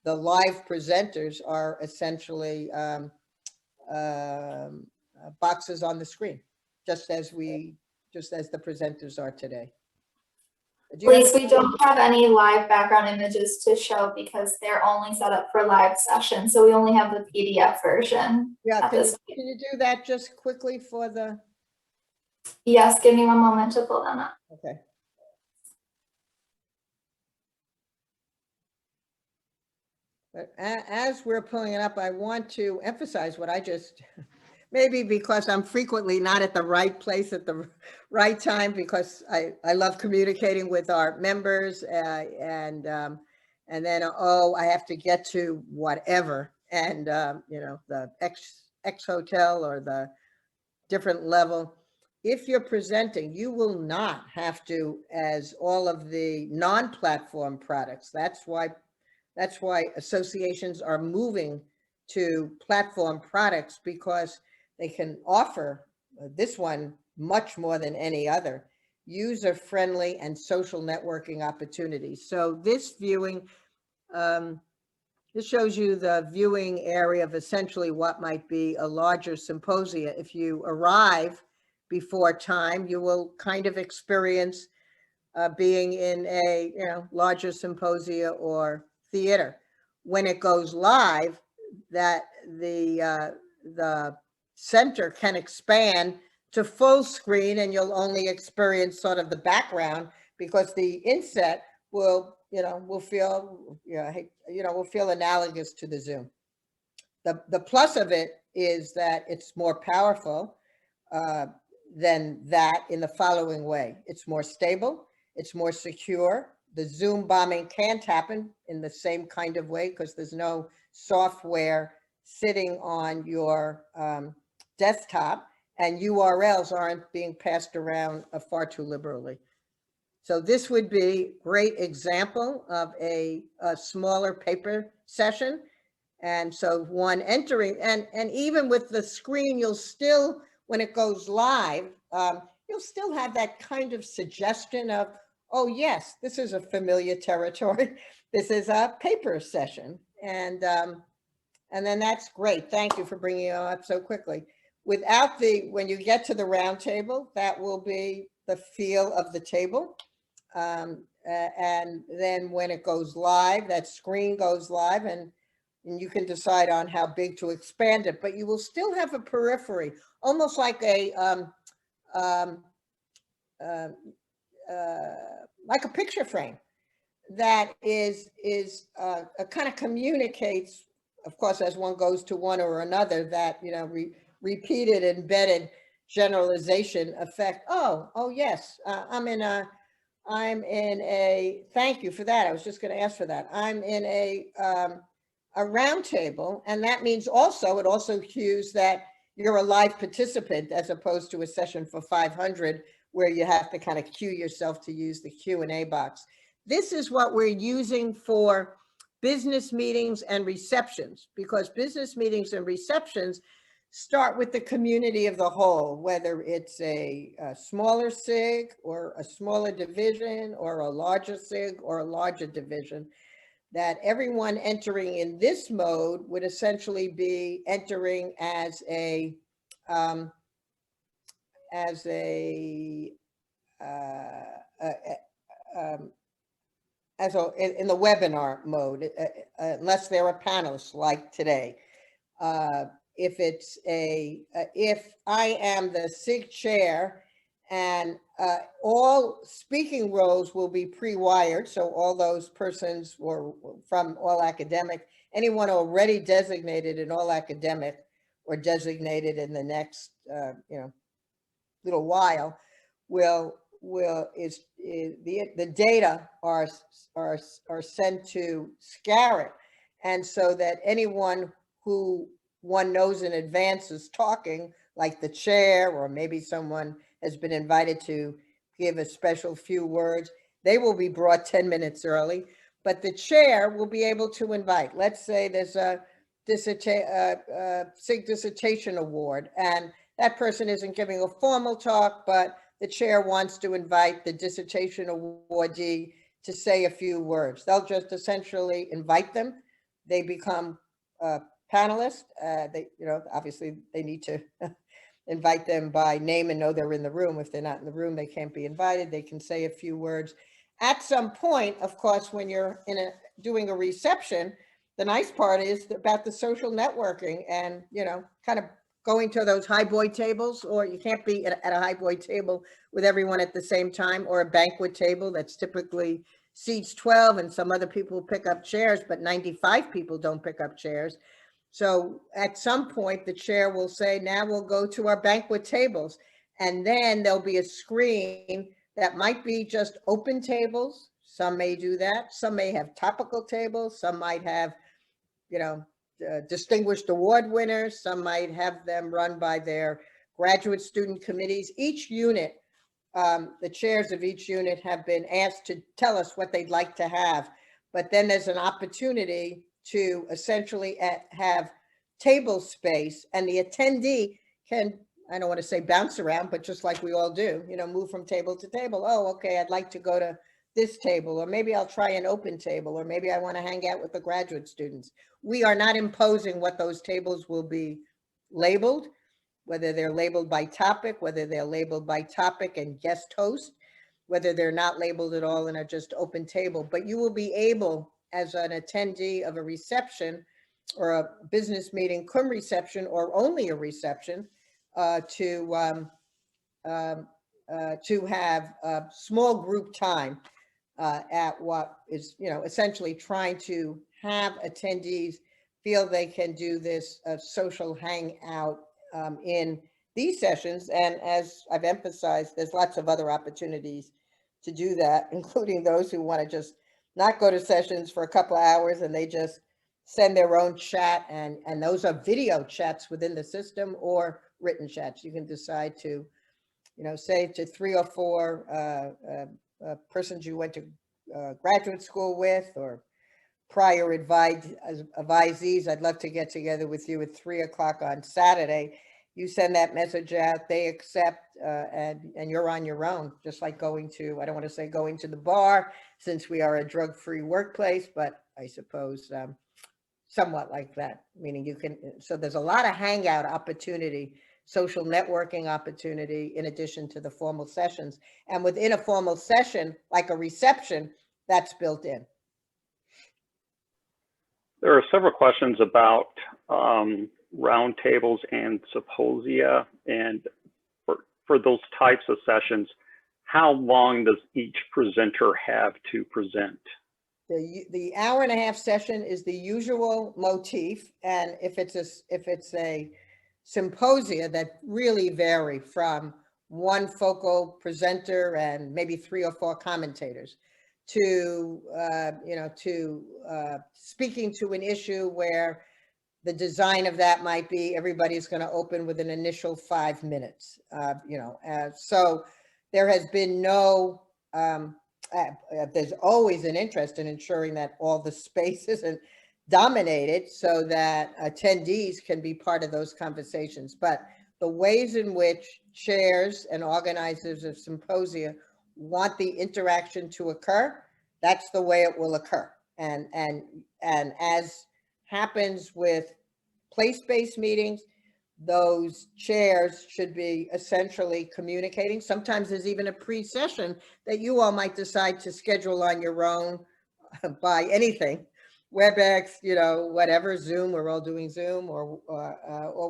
The live presenters are essentially boxes on the screen, just as the presenters are today. Do you have- Please, we don't have any live background images to show because they're only set up for live sessions. So we only have the PDF version. Yeah, at can this you do that just quickly for the, Yes, give me one moment to pull them up. okay. But as we're pulling it up, I want to emphasize what I just, maybe because I'm frequently not at the right place at the right time, because I love communicating with our members and then, oh, I have to get to whatever. And, you know, the X hotel or the different level. If you're presenting, you will not have to, as all of the non-platform products. That's why associations are moving to platform products, because they can offer this one much more than any other, user-friendly and social networking opportunities. So this viewing, this shows you the viewing area of essentially what might be a larger symposia. If you arrive before time, you will kind of experience being in a larger symposia or theater. When it goes live, that the center can expand to full screen, and you'll only experience sort of the background, because the inset will feel will feel analogous to the Zoom. The plus of it is that it's more powerful than that in the following way. It's more stable. It's more secure. The Zoom bombing can't happen in the same kind of way, because there's no software sitting on your desktop, and URLs aren't being passed around far too liberally. So this would be a great example of a smaller paper session. And so one entering, and even with the screen, you'll still, when it goes live, you'll still have that kind of suggestion of, oh yes, this is a familiar territory. This is a paper session. And then that's great. Thank you for bringing it up so quickly. Without when you get to the round table, that will be the feel of the table. And then when it goes live, that screen goes live, and you can decide on how big to expand it, but you will still have a periphery, almost like a picture frame that is kind of communicates, of course, as one goes to one or another, that repeated embedded generalization effect. Oh yes, I'm in a, thank you for that. I was just going to ask for that. I'm in a round table, and that means also, it also cues that you're a live participant, as opposed to a session for 500 where you have to kind of cue yourself to use the Q&A box. This is what we're using for business meetings and receptions, because business meetings and receptions start with the community of the whole, whether it's a smaller SIG or a smaller division, or a larger SIG or a larger division, that everyone entering in this mode would essentially be entering in the webinar mode, unless they're a panelist like today. If I am the SIG chair, and all speaking roles will be pre-wired, so all those persons were from All Academic, anyone already designated in All Academic or designated in the next little while the data are sent to Scarrett, and so that anyone who one knows in advance is talking, like the chair, or maybe someone has been invited to give a special few words, they will be brought 10 minutes early, but the chair will be able to invite. Let's say there's a SIG dissertation award, and that person isn't giving a formal talk, but the chair wants to invite the dissertation awardee to say a few words. They'll just essentially invite them. They become panelists. Obviously they need to invite them by name and know they're in the room. If they're not in the room, they can't be invited. They can say a few words. at some point, of course, when you're doing a reception, the nice part is about the social networking and, kind of going to those high boy tables, or you can't be at a high boy table with everyone at the same time, or a banquet table that's typically seats 12 and some other people pick up chairs, but 95 people don't pick up chairs. So at some point, the chair will say, now we'll go to our banquet tables. And then there'll be a screen that might be just open tables. Some may do that. Some may have topical tables. Some might have, distinguished award winners. Some might have them run by their graduate student committees. Each unit, the chairs of each unit have been asked to tell us what they'd like to have. But then there's an opportunity to essentially have table space, and the attendee can, I don't want to say bounce around, but just like we all do, move from table to table. Oh, okay, I'd like to go to this table, or maybe I'll try an open table, or maybe I want to hang out with the graduate students. We are not imposing what those tables will be labeled, whether they're labeled by topic, whether they're labeled by topic and guest host, whether they're not labeled at all and are just open table. But you will be able, as an attendee of a reception or a business meeting, cum reception, or only a reception, to have a small group time at what is, essentially trying to have attendees feel they can do this social hangout in these sessions. And as I've emphasized, there's lots of other opportunities to do that, including those who want to just not go to sessions for a couple of hours and they just send their own chat, and those are video chats within the system or written chats. You can decide to, say to 3 or 4 persons you went to graduate school with, or prior advisees, I'd love to get together with you at 3 o'clock on Saturday. You send that message out, they accept, and you're on your own, just like going to, I don't want to say going to the bar, since we are a drug-free workplace, but I suppose somewhat like that, meaning you can, so there's a lot of hangout opportunity, social networking opportunity, in addition to the formal sessions. And within a formal session, like a reception, that's built in. There are several questions about roundtables and symposia, and for those types of sessions, how long does each presenter have to present? The hour-and-a-half session is the usual motif, and if it's a symposia, that really vary from one focal presenter and maybe 3 or 4 commentators to speaking to an issue where the design of that might be everybody's going to open with an initial 5 minutes. So there has been no. There's always an interest in ensuring that all the space isn't dominated so that attendees can be part of those conversations. But the ways in which chairs and organizers of symposia want the interaction to occur, that's the way it will occur. And as happens with place-based meetings, those chairs should be essentially communicating. Sometimes there's even a pre-session that you all might decide to schedule on your own by anything, WebEx, whatever, Zoom, we're all doing Zoom, or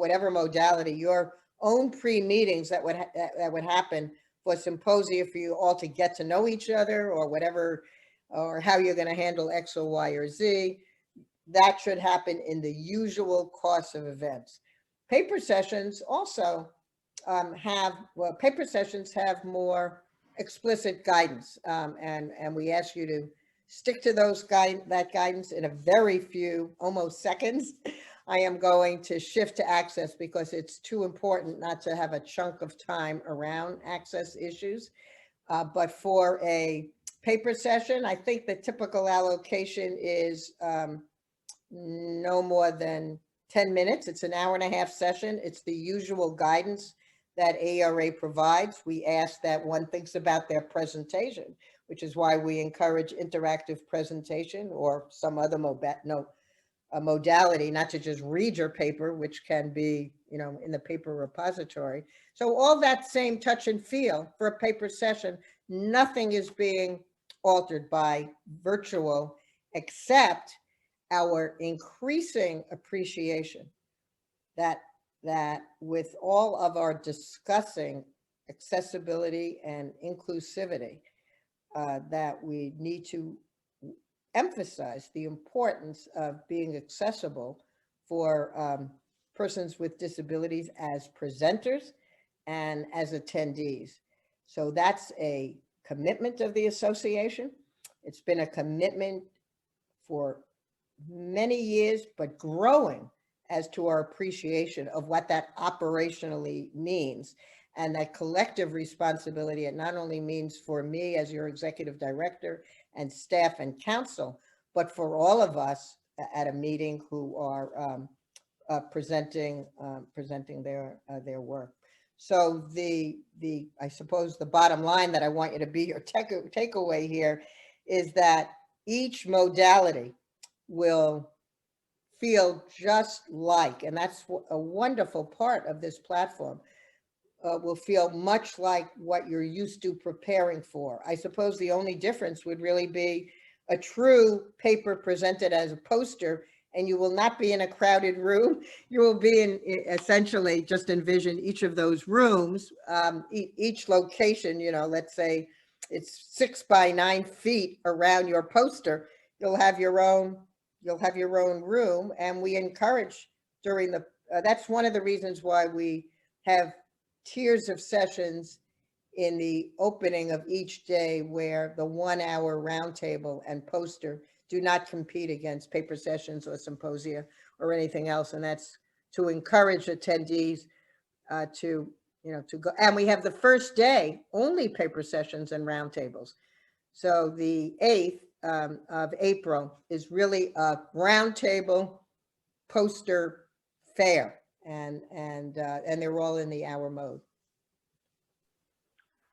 whatever modality, your own pre-meetings that would happen for symposia, for you all to get to know each other, or whatever, or how you're going to handle X or Y or Z. That should happen in the usual course of events. Paper sessions also paper sessions have more explicit guidance, and we ask you to stick to that guidance. In a very few, almost seconds, I am going to shift to access, because it's too important not to have a chunk of time around access issues. But for a paper session, I think the typical allocation is no more than 10 minutes. It's an hour-and-a-half session. It's the usual guidance that AERA provides. We ask that one thinks about their presentation, which is why we encourage interactive presentation or some other modality, not to just read your paper, which can be, in the paper repository. So all that same touch and feel for a paper session, nothing is being altered by virtual, except our increasing appreciation that with all of our discussing accessibility and inclusivity, that we need to emphasize the importance of being accessible for persons with disabilities as presenters and as attendees. So that's a commitment of the association. It's been a commitment for many years, but growing as to our appreciation of what that operationally means. And that collective responsibility, it not only means for me as your executive director and staff and council, but for all of us at a meeting who are presenting their work. So I suppose the bottom line that I want you to be your takeaway here is that each modality will feel just like, and that's a wonderful part of this platform, will feel much like what you're used to preparing for. I suppose the only difference would really be a true paper presented as a poster, and you will not be in a crowded room. You will be in, essentially, just envision each of those rooms, each location, you know, let's say it's 6 by 9 feet around your poster. You'll have your own room, and we encourage during the, that's one of the reasons why we have tiers of sessions in the opening of each day, where the 1 hour roundtable and poster do not compete against paper sessions or symposia or anything else. And that's to encourage attendees to go. And we have the first day only paper sessions and roundtables. So the 8th of April is really a roundtable poster fair, and they're all in the hour mode.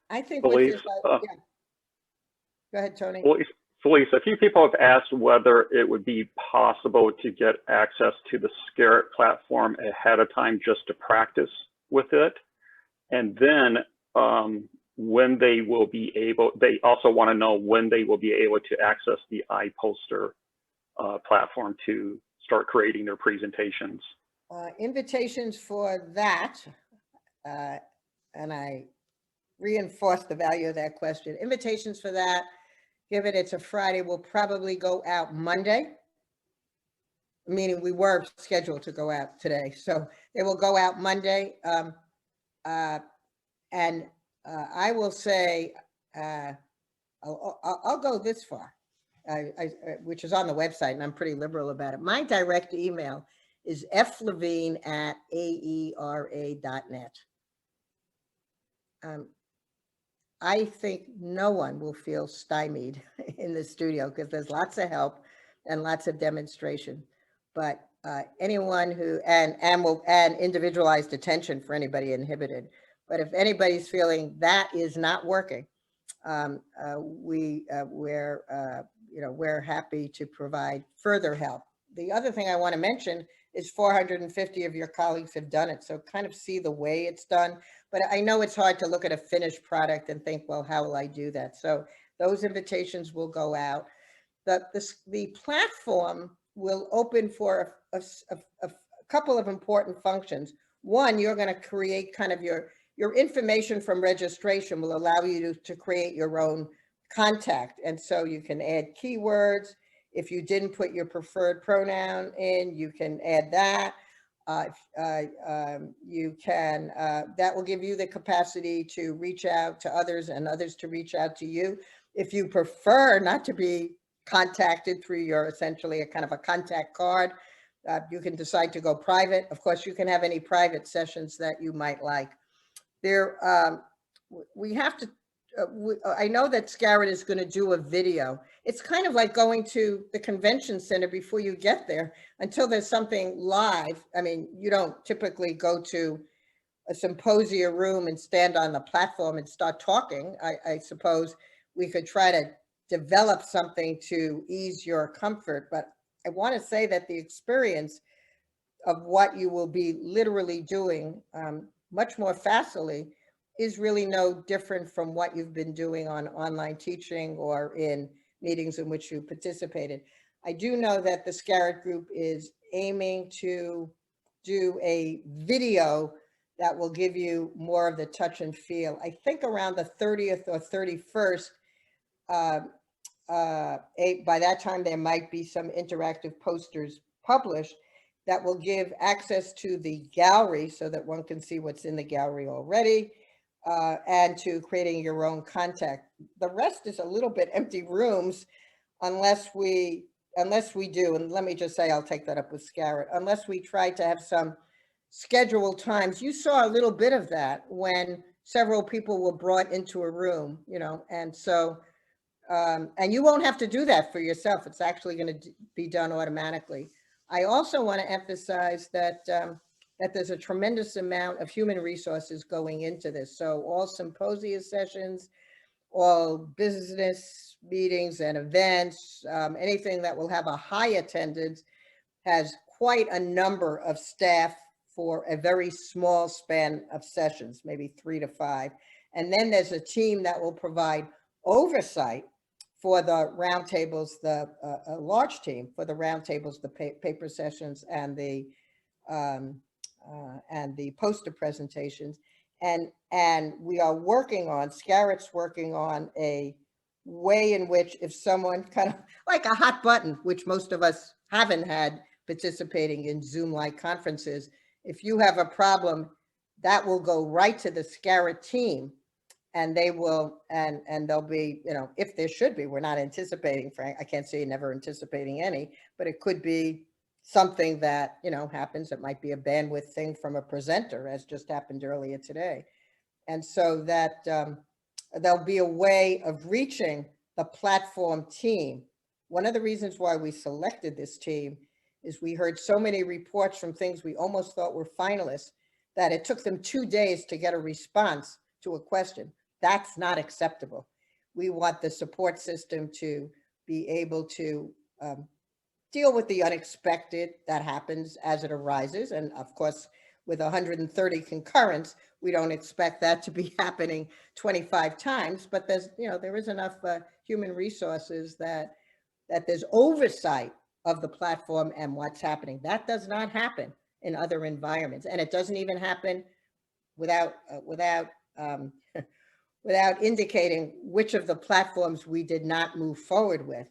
I think with Felice, this, yeah. Go ahead, Tony. Felice, a few people have asked whether it would be possible to get access to the Scarrett platform ahead of time just to practice with it. And then when they will be able, they also want to know when they will be able to access the iPoster platform to start creating their presentations. Invitations for that, and I reinforce the value of that question. Invitations for that, given it's a Friday, will probably go out Monday, meaning we were scheduled to go out today. So they will go out Monday. And I will say, I'll go this far, which is on the website, and I'm pretty liberal about it. My direct email is flevine@aera.net. I think no one will feel stymied in the studio because there's lots of help and lots of demonstration. But anyone who, and individualized attention for anybody inhibited. But if anybody's feeling that is not working, we're happy to provide further help. The other thing I want to mention is 450 of your colleagues have done it. So kind of see the way it's done. But I know it's hard to look at a finished product and think, well, how will I do that? So those invitations will go out. The platform will open for a couple of important functions. One, you're going to create kind of your information from registration will allow you to create your own contact. And so you can add keywords. If you didn't put your preferred pronoun in, you can add that. You can, that will give you the capacity to reach out to others and others to reach out to you. If you prefer not to be contacted through your essentially a kind of a contact card, you can decide to go private. Of course, you can have any private sessions that you might like. There, we have to, I know that Scarrett is going to do a video. It's kind of like going to the convention center before you get there until there's something live. I mean, you don't typically go to a symposia room and stand on the platform and start talking. I suppose we could try to develop something to ease your comfort, but I want to say that the experience of what you will be literally doing much more facilely is really no different from what you've been doing on online teaching or in meetings in which you participated. I do know that the SCARRET group is aiming to do a video that will give you more of the touch and feel. I think around the 30th or 31st, by that time there might be some interactive posters published that will give access to the gallery so that one can see what's in the gallery already, and to creating your own content. The rest is a little bit empty rooms unless we do, and let me just say, I'll take that up with SCARRET, unless we try to have some scheduled times. You saw a little bit of that when several people were brought into a room, and so, and you won't have to do that for yourself. It's actually going to be done automatically. I also want to emphasize that that there's a tremendous amount of human resources going into this. So all symposia sessions, all business meetings and events, anything that will have a high attendance has quite a number of staff for a very small span of sessions, maybe 3 to 5. And then there's a team that will provide oversight for the roundtables, a large team for the roundtables, the paper sessions, and the poster presentations. And we are working on, SCARRET's working on a way in which if someone kind of like a hot button, which most of us haven't had participating in Zoom-like conferences, if you have a problem, that will go right to the SCARRET team, and they will, and there'll be, if there should be, we're not anticipating, Frank, I can't say never anticipating any, but it could be something that, happens. It might be a bandwidth thing from a presenter, as just happened earlier today. And so that there'll be a way of reaching the platform team. One of the reasons why we selected this team is we heard so many reports from things we almost thought were finalists that it took them 2 days to get a response to a question. That's not acceptable. We want the support system to be able to deal with the unexpected that happens as it arises. And of course, with 130 concurrents, we don't expect that to be happening 25 times, but there's, there is enough human resources that there's oversight of the platform and what's happening. That does not happen in other environments. And it doesn't even happen without indicating which of the platforms we did not move forward with,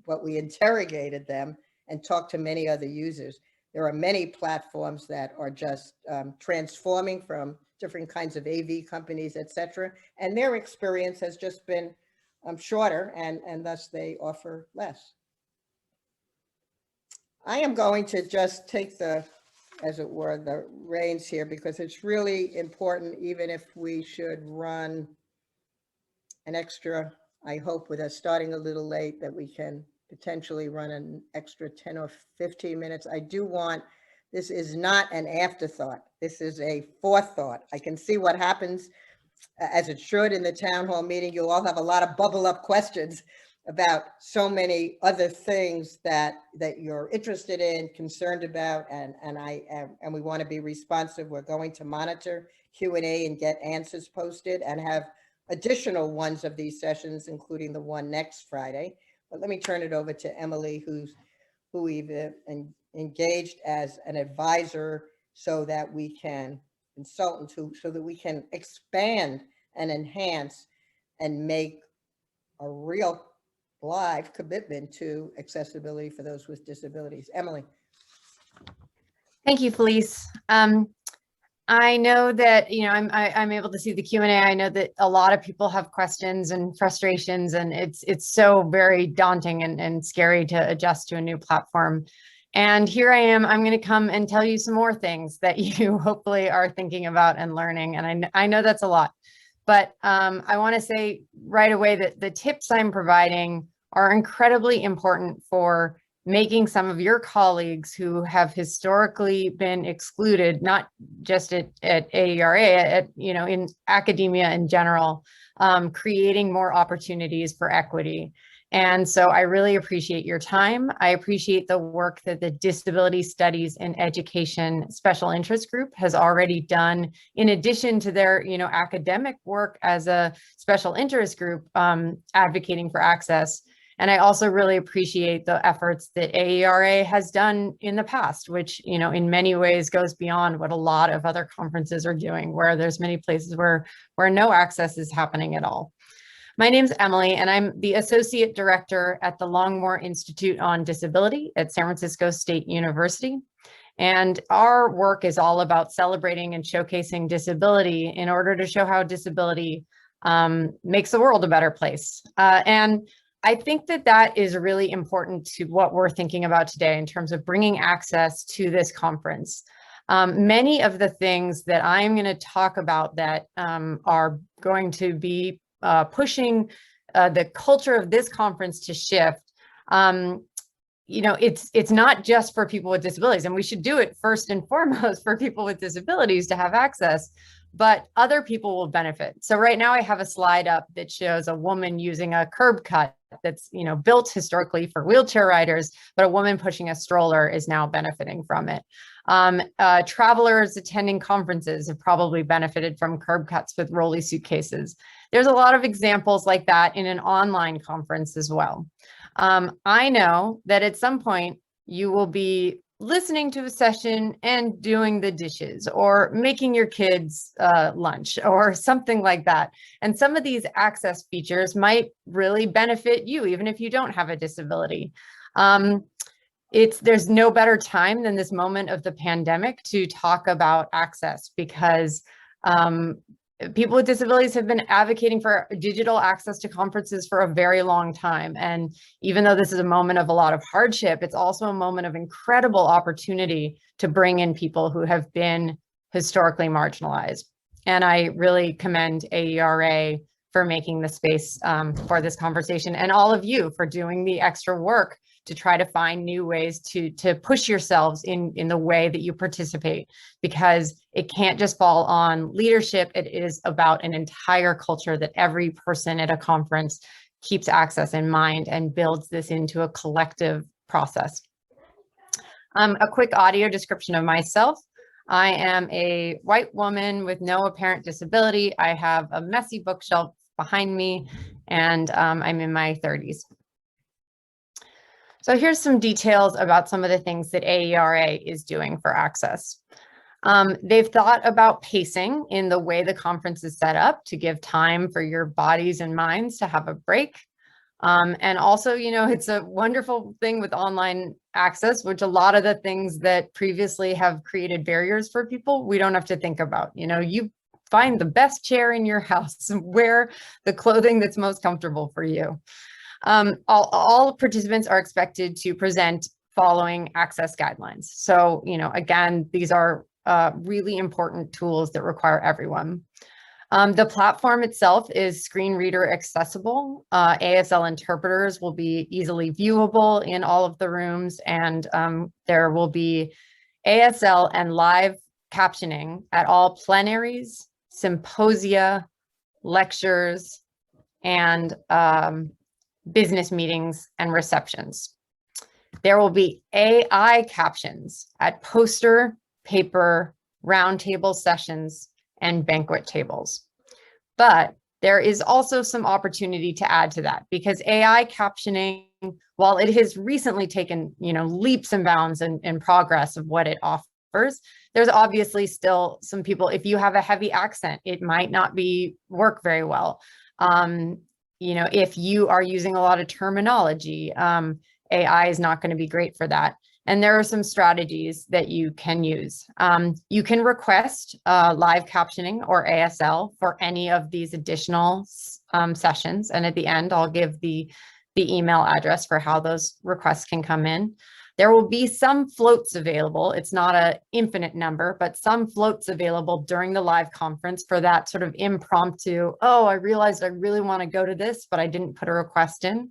but we interrogated them and talked to many other users. There are many platforms that are just transforming from different kinds of AV companies, et cetera, and their experience has just been shorter, and thus they offer less. I am going to just take the, as it were, the reins here, because it's really important, even if we should run an extra, I hope with us starting a little late, that we can potentially run an extra 10 or 15 minutes. I do want, this is not an afterthought. This is a forethought. I can see what happens, as it should, in the town hall meeting. You'll all have a lot of bubble up questions about so many other things that you're interested in, concerned about, and we want to be responsive. We're going to monitor Q&A and get answers posted, and have additional ones of these sessions, including the one next Friday. But let me turn it over to Emily, who we've engaged as an advisor, so that we can consultant, so that we can expand and enhance and make a real live commitment to accessibility for those with disabilities. Emily. Thank you, Felice. I know that, I'm able to see the Q&A. I know that a lot of people have questions and frustrations, and it's so very daunting and scary to adjust to a new platform. And here I am, I'm going to come and tell you some more things that you hopefully are thinking about and learning. And I know that's a lot, but I want to say right away that the tips I'm providing are incredibly important for making some of your colleagues who have historically been excluded, not just at AERA, in academia in general, creating more opportunities for equity. And so I really appreciate your time. I appreciate the work that the Disability Studies and Education Special Interest Group has already done, in addition to their, academic work as a special interest group advocating for access. And I also really appreciate the efforts that AERA has done in the past, which, in many ways goes beyond what a lot of other conferences are doing, where there's many places where no access is happening at all. My name's Emily, and I'm the Associate Director at the Longmore Institute on Disability at San Francisco State University. And our work is all about celebrating and showcasing disability in order to show how disability makes the world a better place. And I think that is really important to what we're thinking about today in terms of bringing access to this conference. Many of the things that I'm going to talk about that are going to be pushing the culture of this conference to shift. It's not just for people with disabilities, and we should do it first and foremost for people with disabilities to have access, but other people will benefit. So right now I have a slide up that shows a woman using a curb cut that's built historically for wheelchair riders, but a woman pushing a stroller is now benefiting from it. Travelers attending conferences have probably benefited from curb cuts with rolly suitcases. There's a lot of examples like that in an online conference as well. I know that at some point you will be listening to a session and doing the dishes or making your kids lunch or something like that. And some of these access features might really benefit you, even if you don't have a disability. There's no better time than this moment of the pandemic to talk about access, because people with disabilities have been advocating for digital access to conferences for a very long time. And even though this is a moment of a lot of hardship, it's also a moment of incredible opportunity to bring in people who have been historically marginalized. And I really commend AERA for making the space for this conversation, and all of you for doing the extra work to try to find new ways to push yourselves in the way that you participate, because it can't just fall on leadership. It is about an entire culture that every person at a conference keeps access in mind and builds this into a collective process. A quick audio description of myself. I am a white woman with no apparent disability. I have a messy bookshelf behind me, and I'm in my 30s. So here's some details about some of the things that AERA is doing for access. They've thought about pacing in the way the conference is set up to give time for your bodies and minds to have a break. And also, it's a wonderful thing with online access, which a lot of the things that previously have created barriers for people, we don't have to think about. You find the best chair in your house, wear the clothing that's most comfortable for you. All participants are expected to present following access guidelines. So, again, these are really important tools that require everyone. The platform itself is screen reader accessible. ASL interpreters will be easily viewable in all of the rooms, and there will be ASL and live captioning at all plenaries, symposia, lectures, and business meetings and receptions. There will be AI captions at poster, paper, roundtable sessions, and banquet tables. But there is also some opportunity to add to that, because AI captioning, while it has recently taken, leaps and bounds in progress of what it offers, there's obviously still some people, if you have a heavy accent, it might not work very well. If you are using a lot of terminology, AI is not going to be great for that. And there are some strategies that you can use. You can request live captioning or ASL for any of these additional sessions. And at the end, I'll give the email address for how those requests can come in. There will be some floats available. It's not an infinite number, but some floats available during the live conference for that sort of impromptu, oh, I realized I really want to go to this, but I didn't put a request in.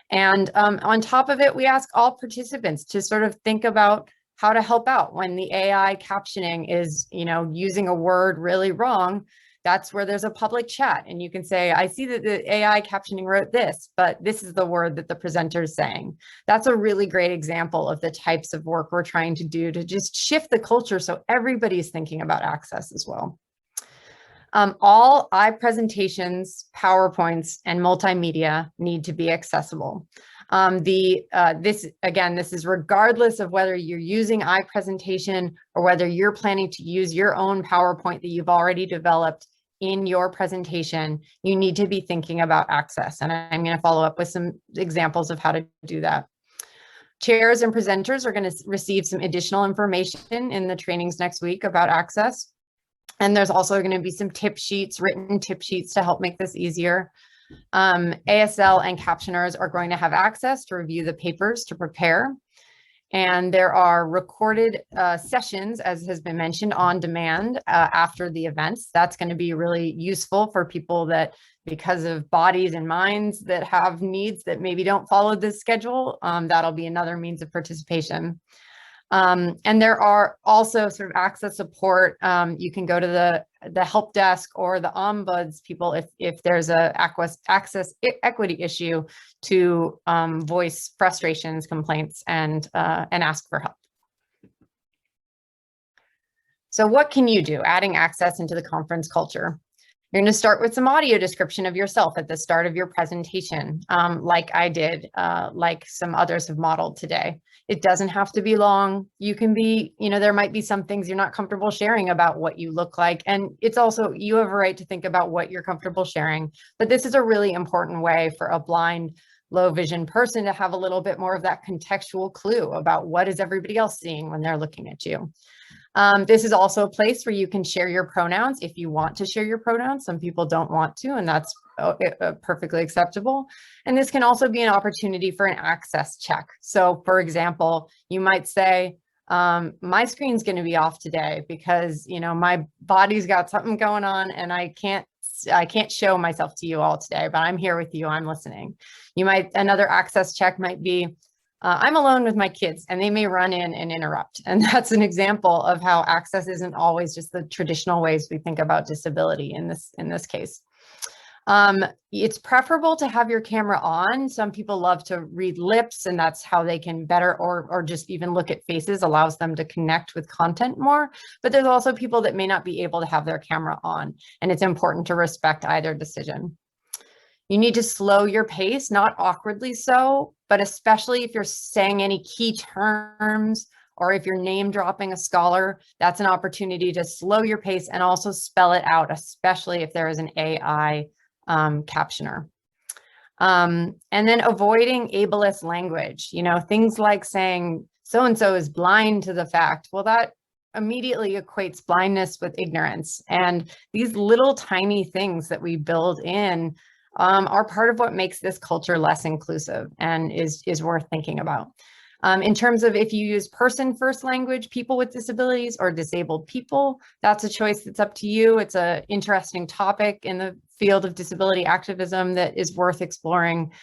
And on top of it, we ask all participants to sort of think about how to help out when the AI captioning is, using a word really wrong. That's where there's a public chat and you can say, I see that the AI captioning wrote this, but this is the word that the presenter is saying. That's a really great example of the types of work we're trying to do to just shift the culture so everybody's thinking about access as well. All presentations, PowerPoints, and multimedia need to be accessible. This is regardless of whether you're using iPresentation or whether you're planning to use your own PowerPoint that you've already developed in your presentation, you need to be thinking about access. And I'm going to follow up with some examples of how to do that. Chairs and presenters are going to receive some additional information in the trainings next week about access. And there's also going to be some tip sheets, written tip sheets to help make this easier. ASL and captioners are going to have access to review the papers to prepare. And there are recorded sessions, as has been mentioned, on demand after the events. That's going to be really useful for people that, because of bodies and minds that have needs that maybe don't follow this schedule, that'll be another means of participation. And there are also sort of access support. You can go to the help desk or the ombuds people if there's a access equity issue to voice frustrations, complaints, and ask for help. So what can you do? Adding access into the conference culture. You're going to start with some audio description of yourself at the start of your presentation, like I did, like some others have modeled today. It doesn't have to be long. You can be, there might be some things you're not comfortable sharing about what you look like. And it's also, you have a right to think about what you're comfortable sharing. But this is a really important way for a blind, low vision person to have a little bit more of that contextual clue about what is everybody else seeing when they're looking at you. This is also a place where you can share your pronouns if you want to share your pronouns. Some people don't want to, and that's perfectly acceptable. And this can also be an opportunity for an access check. So for example, you might say, my screen's going to be off today because, my body's got something going on and I can't show myself to you all today, but I'm here with you, I'm listening. Another access check might be, I'm alone with my kids and they may run in and interrupt. And that's an example of how access isn't always just the traditional ways we think about disability in this case. It's preferable to have your camera on. Some people love to read lips and that's how they can better, or just even look at faces allows them to connect with content more. But there's also people that may not be able to have their camera on, and it's important to respect either decision. You need to slow your pace, not awkwardly so, but especially if you're saying any key terms or if you're name dropping a scholar, that's an opportunity to slow your pace and also spell it out, especially if there is an AI captioner. And then avoiding ableist language, things like saying so-and-so is blind to the fact. Well, that immediately equates blindness with ignorance. And these little tiny things that we build in are part of what makes this culture less inclusive and is worth thinking about. In terms of if you use person first language, people with disabilities or disabled people, that's a choice that's up to you. It's an interesting topic in the field of disability activism that is worth exploring,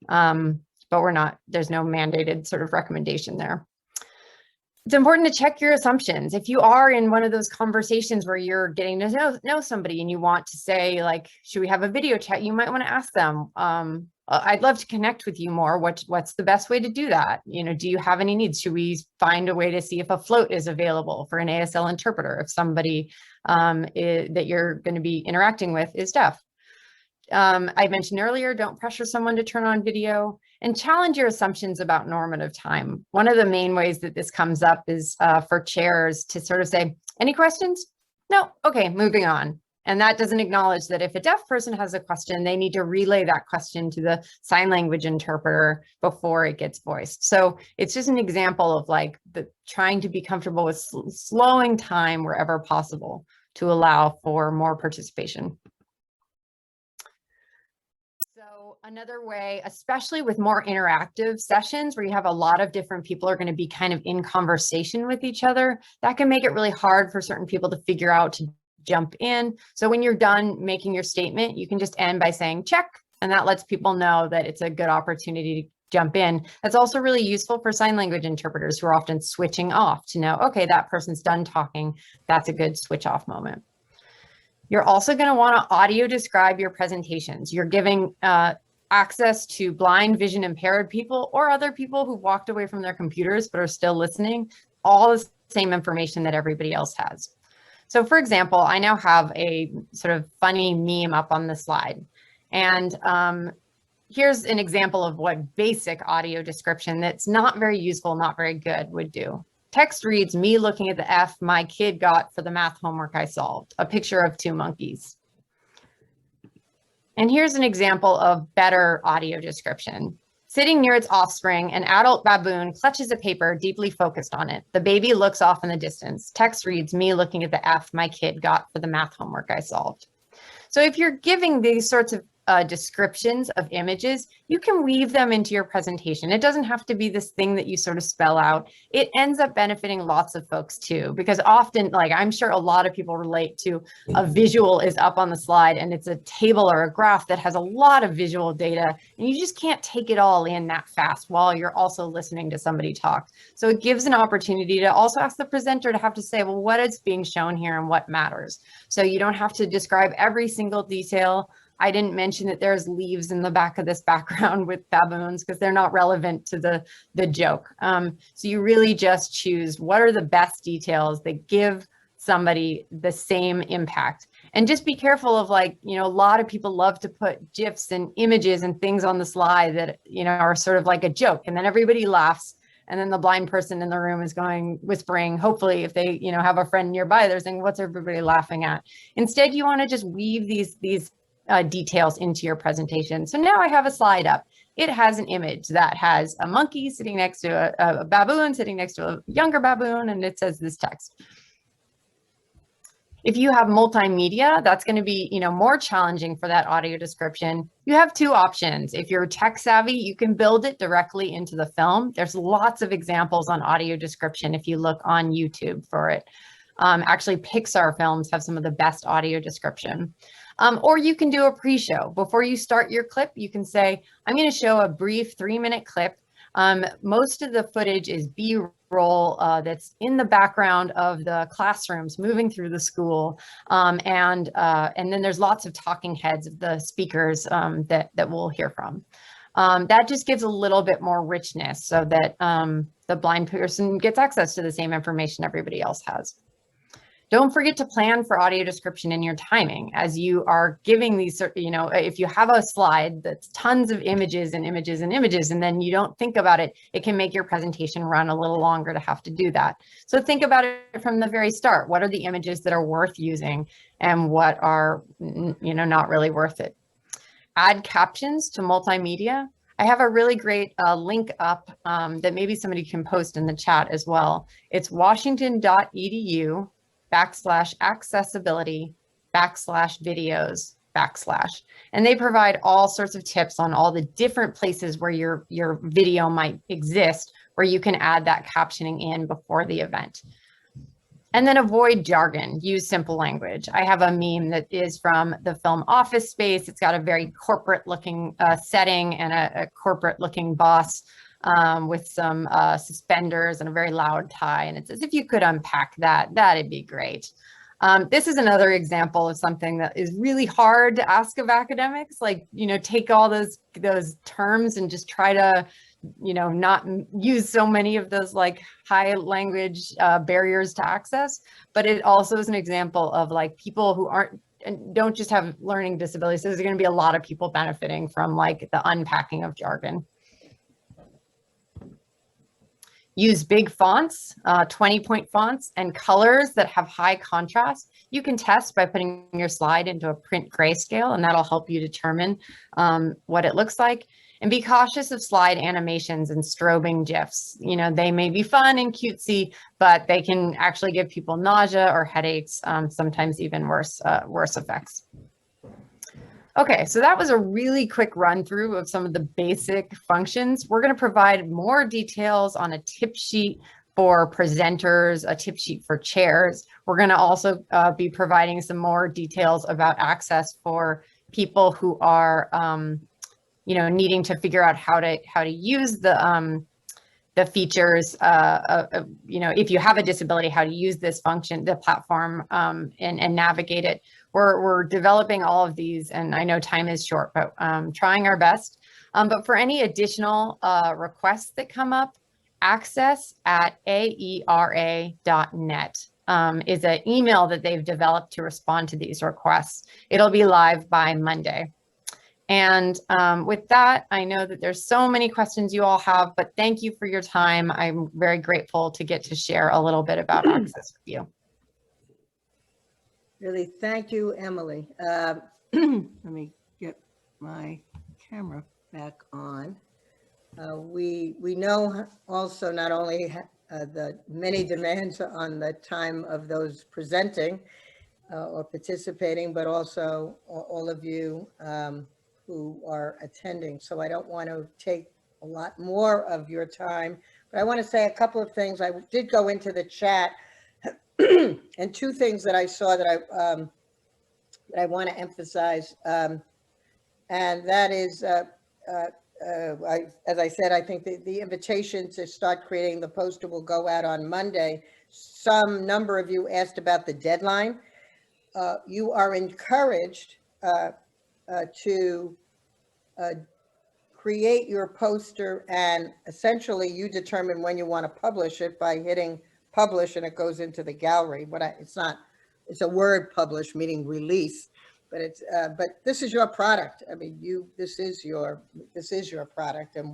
but there's no mandated sort of recommendation there. It's important to check your assumptions. If you are in one of those conversations where you're getting to know somebody and you want to say, like, should we have a video chat? You might want to ask them, I'd love to connect with you more. What's the best way to do that? Do you have any needs? Should we find a way to see if a float is available for an ASL interpreter if somebody that you're going to be interacting with is deaf? I mentioned earlier, don't pressure someone to turn on video, and challenge your assumptions about normative time. One of the main ways that this comes up is for chairs to sort of say, any questions? No, okay, moving on. And that doesn't acknowledge that if a deaf person has a question, they need to relay that question to the sign language interpreter before it gets voiced. So it's just an example of like trying to be comfortable with slowing time wherever possible to allow for more participation. So another way, especially with more interactive sessions where you have a lot of different people are going to be kind of in conversation with each other, that can make it really hard for certain people to figure out to jump in. So when you're done making your statement, you can just end by saying check, and that lets people know that it's a good opportunity to jump in. That's also really useful for sign language interpreters who are often switching off to know, okay, that person's done talking. That's a good switch off moment. You're also going to want to audio describe your presentations. You're giving access to blind, vision impaired people or other people who walked away from their computers but are still listening, all the same information that everybody else has. So for example, I now have a sort of funny meme up on the slide. And here's an example of what basic audio description that's not very useful, not very good would do. Text reads, me looking at the F my kid got for the math homework I solved, a picture of 2 monkeys. And here's an example of better audio description. Sitting near its offspring, an adult baboon clutches a paper, deeply focused on it. The baby looks off in the distance. Text reads, me looking at the F my kid got for the math homework I solved. So if you're giving these sorts of descriptions of images, you can weave them into your presentation. It doesn't have to be this thing that you sort of spell out. It ends up benefiting lots of folks too, because often, like I'm sure a lot of people relate to a visual is up on the slide and it's a table or a graph that has a lot of visual data and you just can't take it all in that fast while you're also listening to somebody talk. So it gives an opportunity to also ask the presenter to have to say, well, what is being shown here and what matters? So you don't have to describe every single detail. I didn't mention that there's leaves in the back of this background with baboons because they're not relevant to the joke. So you really just choose what are the best details that give somebody the same impact. And just be careful of like, you know, a lot of people love to put GIFs and images and things on the slide that, you know, are sort of like a joke. And then everybody laughs. And then the blind person in the room is whispering, hopefully if they, you know, have a friend nearby, they're saying, what's everybody laughing at? Instead, you want to just weave these details into your presentation. So now I have a slide up. It has an image that has a monkey sitting next to a baboon sitting next to a younger baboon, and it says this text. If you have multimedia, that's going to be, you know, more challenging for that audio description. You have 2 options. If you're tech savvy, you can build it directly into the film. There's lots of examples on audio description if you look on YouTube for it. Actually, Pixar films have some of the best audio description. Or you can do a pre-show. Before you start your clip, you can say, I'm going to show a brief 3-minute clip. Most of the footage is B-roll that's in the background of the classrooms moving through the school. And then there's lots of talking heads of the speakers that we'll hear from. That just gives a little bit more richness so that the blind person gets access to the same information everybody else has. Don't forget to plan for audio description in your timing as you are giving these, you know, if you have a slide that's tons of images and images and images, and then you don't think about it, it can make your presentation run a little longer to have to do that. So think about it from the very start. What are the images that are worth using and what are, you know, not really worth it? Add captions to multimedia. I have a really great link up that maybe somebody can post in the chat as well. It's washington.edu/accessibility/videos/. And they provide all sorts of tips on all the different places where your video might exist, where you can add that captioning in before the event. And then avoid jargon, use simple language. I have a meme that is from the film Office Space. It's got a very corporate looking setting and a corporate looking boss with some suspenders and a very loud tie. And it says, if you could unpack that, that'd be great. This is another example of something that is really hard to ask of academics, like, you know, take all those terms and just try to, you know, not use so many of those like high language barriers to access. But it also is an example of like people who don't just have learning disabilities. There's going to be a lot of people benefiting from like the unpacking of jargon. Use big fonts, 20-point fonts, and colors that have high contrast. You can test by putting your slide into a print grayscale, and that'll help you determine what it looks like. And be cautious of slide animations and strobing GIFs. You know, they may be fun and cutesy, but they can actually give people nausea or headaches, sometimes even worse effects. Okay, so that was a really quick run through of some of the basic functions. We're going to provide more details on a tip sheet for presenters, a tip sheet for chairs. We're going to also be providing some more details about access for people who are, you know, needing to figure out how to use the the features, if you have a disability, how to use this function, the platform, and navigate it. We're developing all of these, and I know time is short, but trying our best. But for any additional requests that come up, access@aera.net is an email that they've developed to respond to these requests. It'll be live by Monday. And with that, I know that there's so many questions you all have, but thank you for your time. I'm very grateful to get to share a little bit about Access with you. Really, thank you, Emily. Let me get my camera back on. We know also not only the many demands on the time of those presenting or participating, but also all of you who are attending. So I don't want to take a lot more of your time, but I want to say a couple of things. I did go into the chat and two things that I saw that I want to emphasize, and that is, as I said, I think the invitation to start creating the poster will go out on Monday. Some number of you asked about the deadline. You are encouraged to create your poster, and essentially you determine when you want to publish it by hitting publish, and it goes into the gallery. But it's a word publish, meaning release, but this is your product. I mean, this is your product, and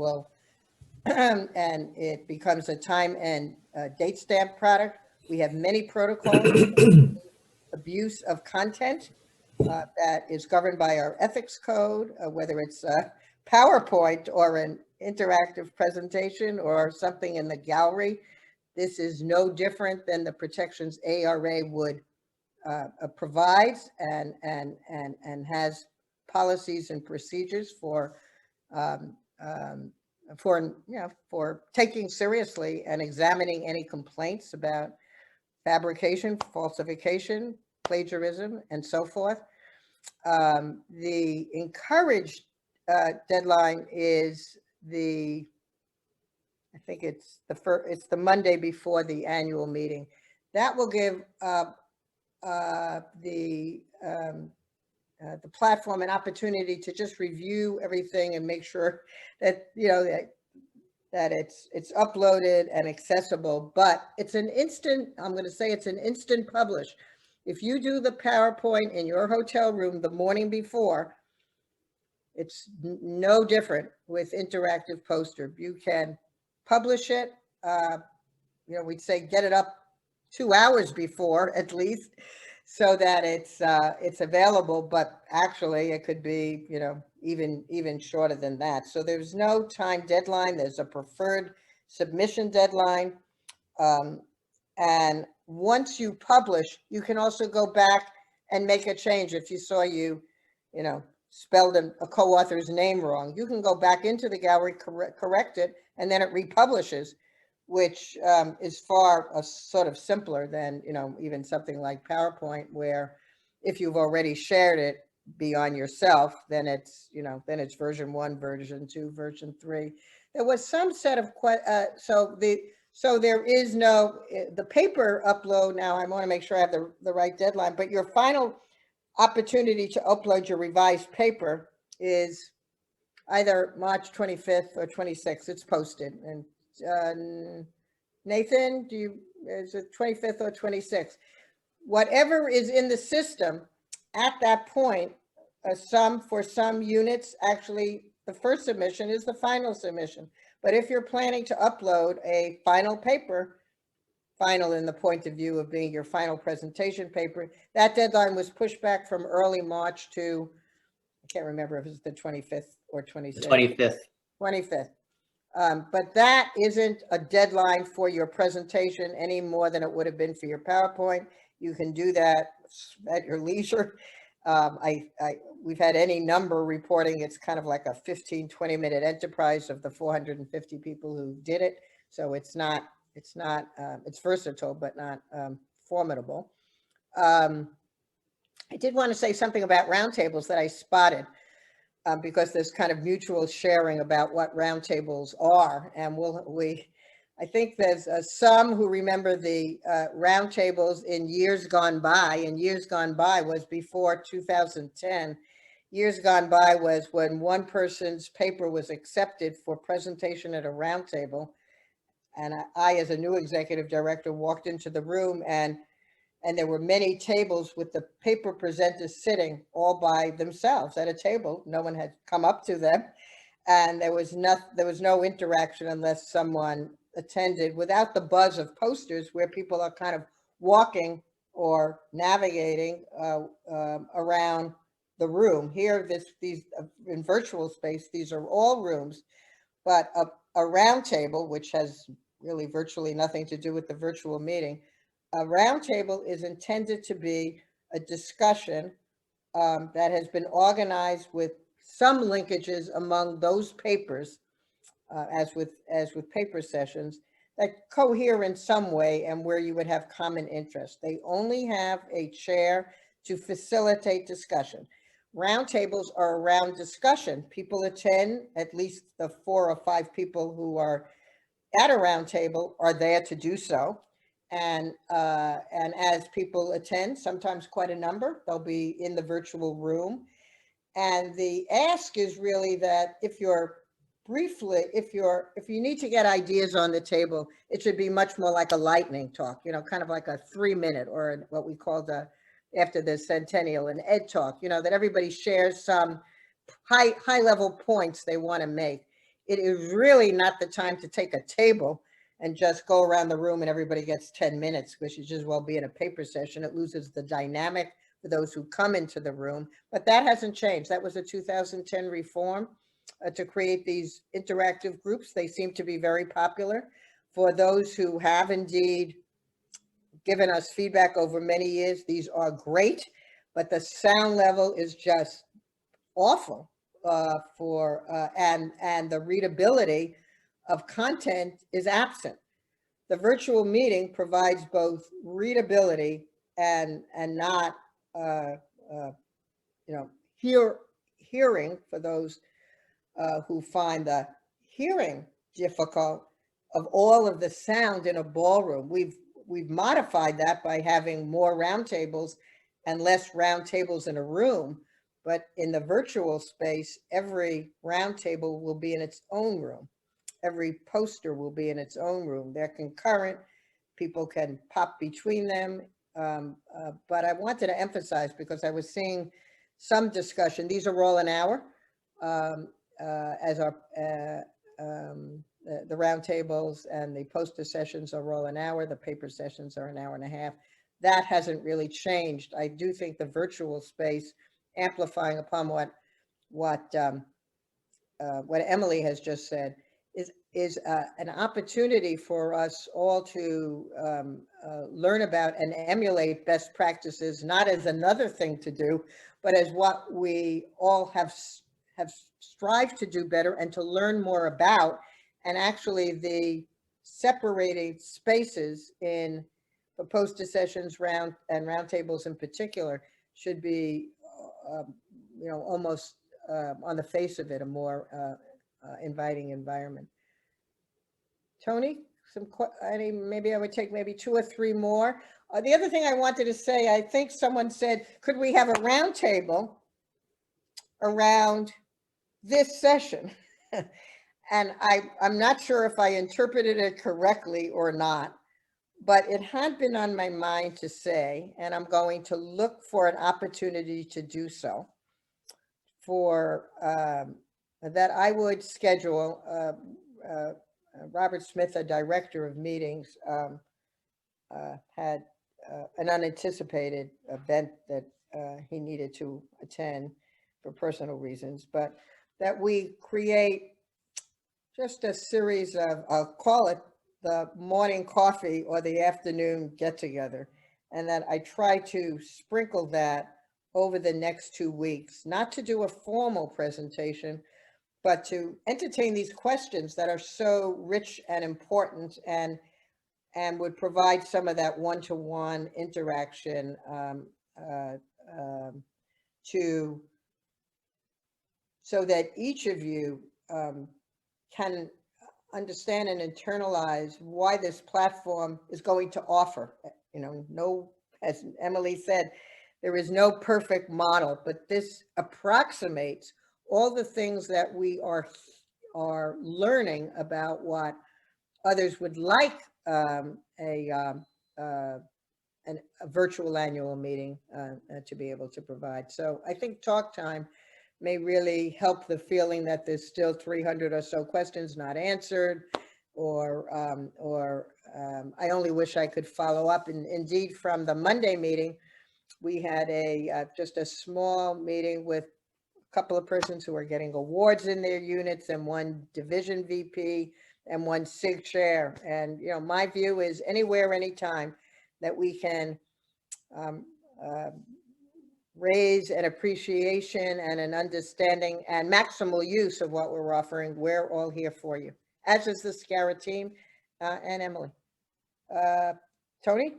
and it becomes a time and date stamp product. We have many protocols. Abuse of content that is governed by our ethics code, whether it's PowerPoint or an interactive presentation or something in the gallery. This is no different than the protections AERA would provides and has policies and procedures for taking seriously and examining any complaints about fabrication, falsification, plagiarism, and so forth. The encouraged deadline is I think it's the Monday before the annual meeting. That will give the platform an opportunity to just review everything and make sure that that it's uploaded and accessible. But it's an instant, I'm going to say it's an instant publish. If you do the PowerPoint in your hotel room the morning before, it's no different with interactive poster. You can publish it, we'd say get it up 2 hours before at least, so that it's available, but actually it could be, even shorter than that. So there's no time deadline. There's a preferred submission deadline. And once you publish, you can also go back and make a change. If you saw spelled a co-author's name wrong, you can go back into the gallery, correct it, and then it republishes, which is far sort of simpler than, even something like PowerPoint, where if you've already shared it beyond yourself, then it's, then it's version 1, version 2, version 3. There was some set of, so there is no, the paper upload now, I want to make sure I have the right deadline, but your final opportunity to upload your revised paper is either March 25th or 26th. It's posted. And Nathan, is it 25th or 26th? Whatever is in the system at that point, for some units, actually the first submission is the final submission. But if you're planning to upload a final paper, final in the point of view of being your final presentation paper, that deadline was pushed back from early March to, I can't remember if it's the 25th or 26th. 25th. 25th. But that isn't a deadline for your presentation any more than it would have been for your PowerPoint. You can do that at your leisure. We've had any number reporting it's kind of like a 15-20 minute enterprise of the 450 people who did it. So it's versatile, but not formidable. I did want to say something about roundtables that I spotted, because there's kind of mutual sharing about what roundtables are. And I think there's some who remember the roundtables in years gone by, and years gone by was before 2010. Years gone by was when one person's paper was accepted for presentation at a roundtable. And I, as a new executive director, walked into the room, and there were many tables with the paper presenters sitting all by themselves at a table. No one had come up to them, and there was no interaction unless someone attended, without the buzz of posters where people are kind of walking or navigating around the room. Here, these in virtual space, these are all rooms, but a round table, which has really virtually nothing to do with the virtual meeting. A roundtable is intended to be a discussion that has been organized with some linkages among those papers, as with paper sessions, that cohere in some way and where you would have common interest. They only have a chair to facilitate discussion. Roundtables are around discussion. People attend, at least the 4 or 5 people who are at a roundtable are there to do so. And as people attend, sometimes quite a number, they'll be in the virtual room. And the ask is really that if you need to get ideas on the table, it should be much more like a lightning talk, kind of like a 3-minute, or what we call after the centennial, an ed talk, that everybody shares some high level points they want to make. It is really not the time to take a table and just go around the room and everybody gets 10 minutes, which is just well be in a paper session. It loses the dynamic for those who come into the room, but that hasn't changed. That was a 2010 reform to create these interactive groups. They seem to be very popular. For those who have indeed given us feedback over many years, these are great, but the sound level is just awful and the readability of content is absent. The virtual meeting provides both readability and not hearing for those who find the hearing difficult, of all of the sound in a ballroom. We've modified that by having more roundtables and less roundtables in a room. But in the virtual space, every roundtable will be in its own room. Every poster will be in its own room. They're concurrent. People can pop between them. But I wanted to emphasize, because I was seeing some discussion, these are all an hour, as our the roundtables and the poster sessions are all an hour. The paper sessions are an hour and a half. That hasn't really changed. I do think the virtual space, amplifying upon what Emily has just said, is an opportunity for us all to learn about and emulate best practices, not as another thing to do, but as what we all have strived to do better and to learn more about. And actually, the separating spaces in the poster sessions roundtables in particular should be, almost on the face of it, a more inviting environment. Tony, maybe I would take maybe 2 or 3 more. The other thing I wanted to say, I think someone said, could we have a roundtable around this session? And I'm not sure if I interpreted it correctly or not, but it had been on my mind to say, and I'm going to look for an opportunity to do so, for that I would schedule. Robert Smith, a director of meetings, had an unanticipated event that he needed to attend for personal reasons, but that we create just a series of, I'll call it the morning coffee or the afternoon get together, and that I try to sprinkle that over the next 2 weeks, not to do a formal presentation, but to entertain these questions that are so rich and important, and would provide some of that one-to-one interaction so that each of you can understand and internalize why this platform is going to offer. No, as Emily said, there is no perfect model, but this approximates all the things that we are learning about what others would like a virtual annual meeting to be able to provide. So I think talk time may really help the feeling that there's still 300 or so questions not answered, or I only wish I could follow up. And indeed, from the Monday meeting, we had just a small meeting with a couple of persons who are getting awards in their units, and one division VP and one SIG chair. And, my view is anywhere, anytime that we can raise an appreciation and an understanding and maximal use of what we're offering, we're all here for you, as is the SCARA team and Emily. Tony?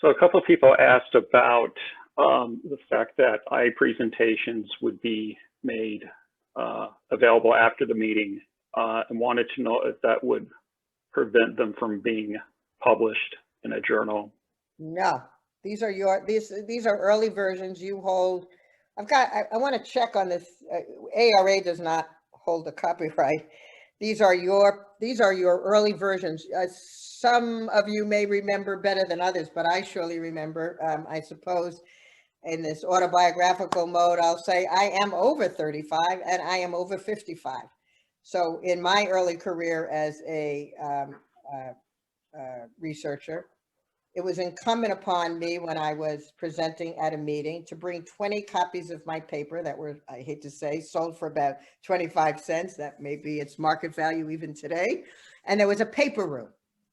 So a couple of people asked about the fact that presentations would be made available after the meeting and wanted to know if that would prevent them from being published in a journal. No, these are early versions you hold. I want to check on this. AERA does not hold the copyright. These are your early versions. Some of you may remember better than others, but I surely remember. I suppose in this autobiographical mode, I'll say I am over 35 and I am over 55. So in my early career as a researcher, it was incumbent upon me when I was presenting at a meeting to bring 20 copies of my paper that were, I hate to say, sold for about 25 cents. That may be its market value even today. And there was a paper room.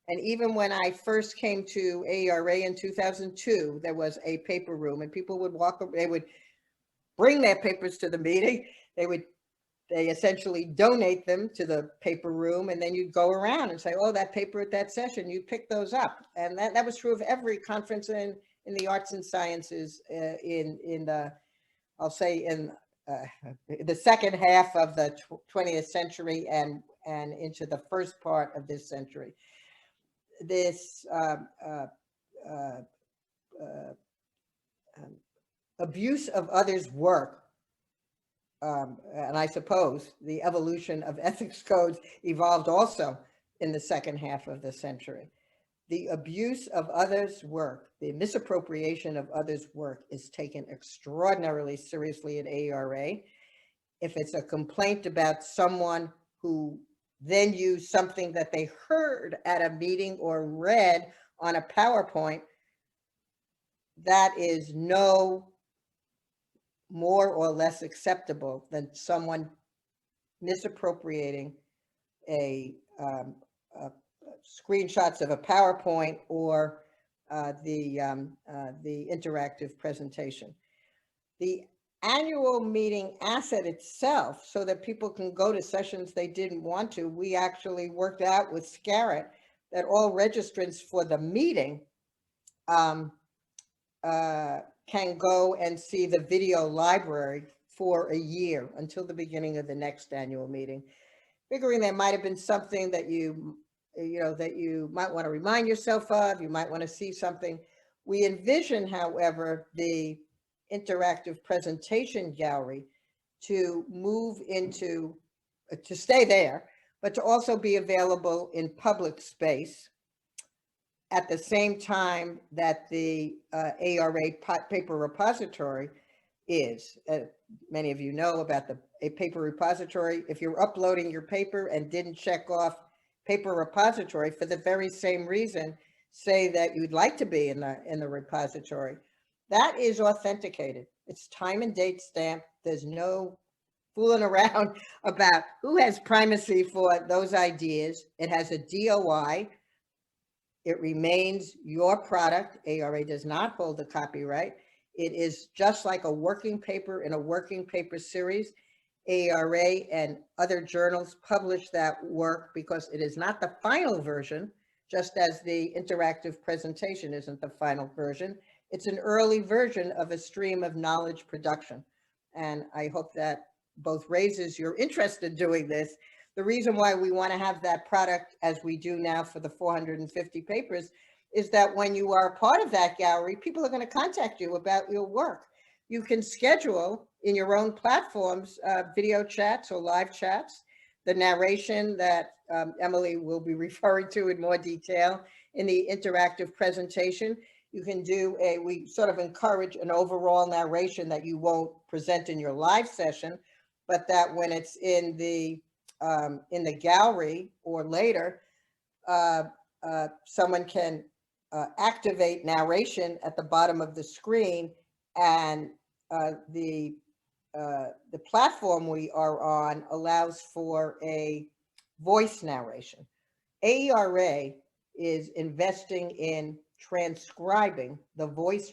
And even when I first came to AERA in 2002, there was a paper room, and people would they would bring their papers to the meeting. They essentially donate them to the paper room, and then you'd go around and say, oh, that paper at that session, you pick those up. And that was true of every conference in the arts and sciences in the second half of the 20th century and into the first part of this century. This abuse of others' work, and I suppose the evolution of ethics codes evolved also in the second half of the century. The abuse of others' work, the misappropriation of others' work is taken extraordinarily seriously at AERA. If it's a complaint about someone who then used something that they heard at a meeting or read on a PowerPoint, that is no more or less acceptable than someone misappropriating screenshots of a PowerPoint or the interactive presentation. The annual meeting asset itself, so that people can go to sessions they didn't want to, we actually worked out with SCARA that all registrants for the meeting can go and see the video library for a year until the beginning of the next annual meeting, figuring there might have been something that you might want to remind yourself of, you might want to see something. We envision, however, the interactive presentation gallery to move into, to stay there, but to also be available in public space at the same time that the AERA paper repository is. Many of you know about a paper repository. If you're uploading your paper and didn't check off paper repository for the very same reason, say that you'd like to be in the repository, that is authenticated. It's time and date stamped. There's no fooling around about who has primacy for those ideas. It has a DOI. It remains your product. AERA does not hold the copyright. It is just like a working paper in a working paper series. AERA and other journals publish that work because it is not the final version, just as the interactive presentation isn't the final version. It's an early version of a stream of knowledge production. And I hope that both raises your interest in doing this. the reason why we want to have that product as we do now for the 450 papers is that when you are a part of that gallery, people are going to contact you about your work. You can schedule in your own platforms, video chats or live chats, the narration that Emily will be referring to in more detail in the interactive presentation. You can do we sort of encourage an overall narration that you won't present in your live session, but that when it's in the gallery or later, someone can activate narration at the bottom of the screen, and the platform we are on allows for a voice narration. AERA is investing in transcribing the voice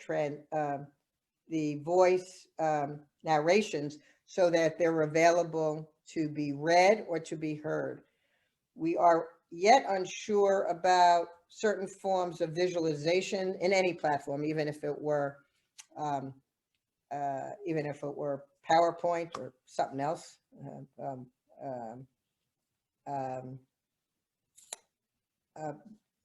narrations so that they're available to be read or to be heard. We are yet unsure about certain forms of visualization in any platform, even if it were PowerPoint or something else.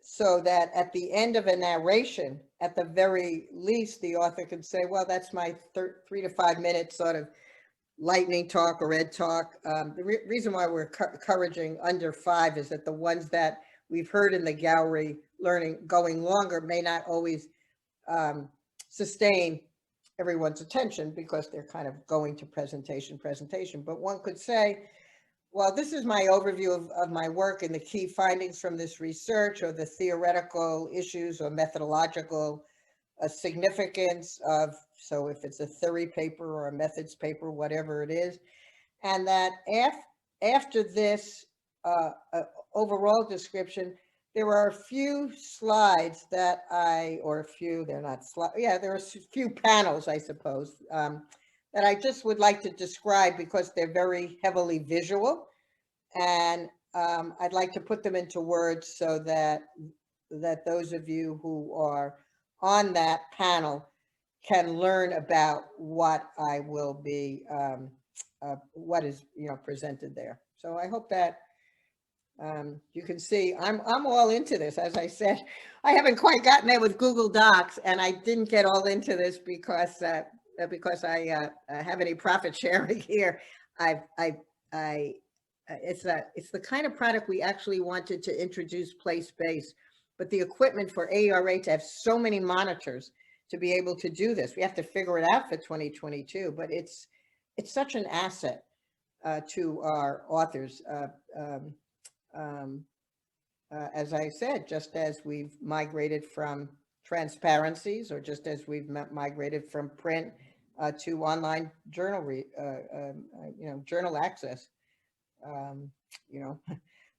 So that at the end of a narration, at the very least, the author could say, well, that's my 3 to 5 minute sort of lightning talk or ed talk. The reason why we're encouraging under 5 is that the ones that we've heard in the gallery learning going longer may not always sustain everyone's attention because they're kind of going to presentation. But one could say, well, this is my overview of my work and the key findings from this research, or the theoretical issues or methodological significance of, so if it's a theory paper or a methods paper, whatever it is, and that after this overall description, there are a few slides that they're not slides, yeah, there are a few panels, I suppose, that I just would like to describe because they're very heavily visual, and I'd like to put them into words so that those of you who are on that panel can learn about what I will be, what is presented there. So I hope that you can see I'm all into this. As I said, I haven't quite gotten there with Google Docs, and I didn't get all into this because I have any profit sharing here. It's the kind of product we actually wanted to introduce place-based, but the equipment for AERA to have so many monitors to be able to do this, we have to figure it out for 2022. But it's such an asset to our authors. As I said, just as we've migrated from transparencies, or just as we've migrated from print to online journal, journal access.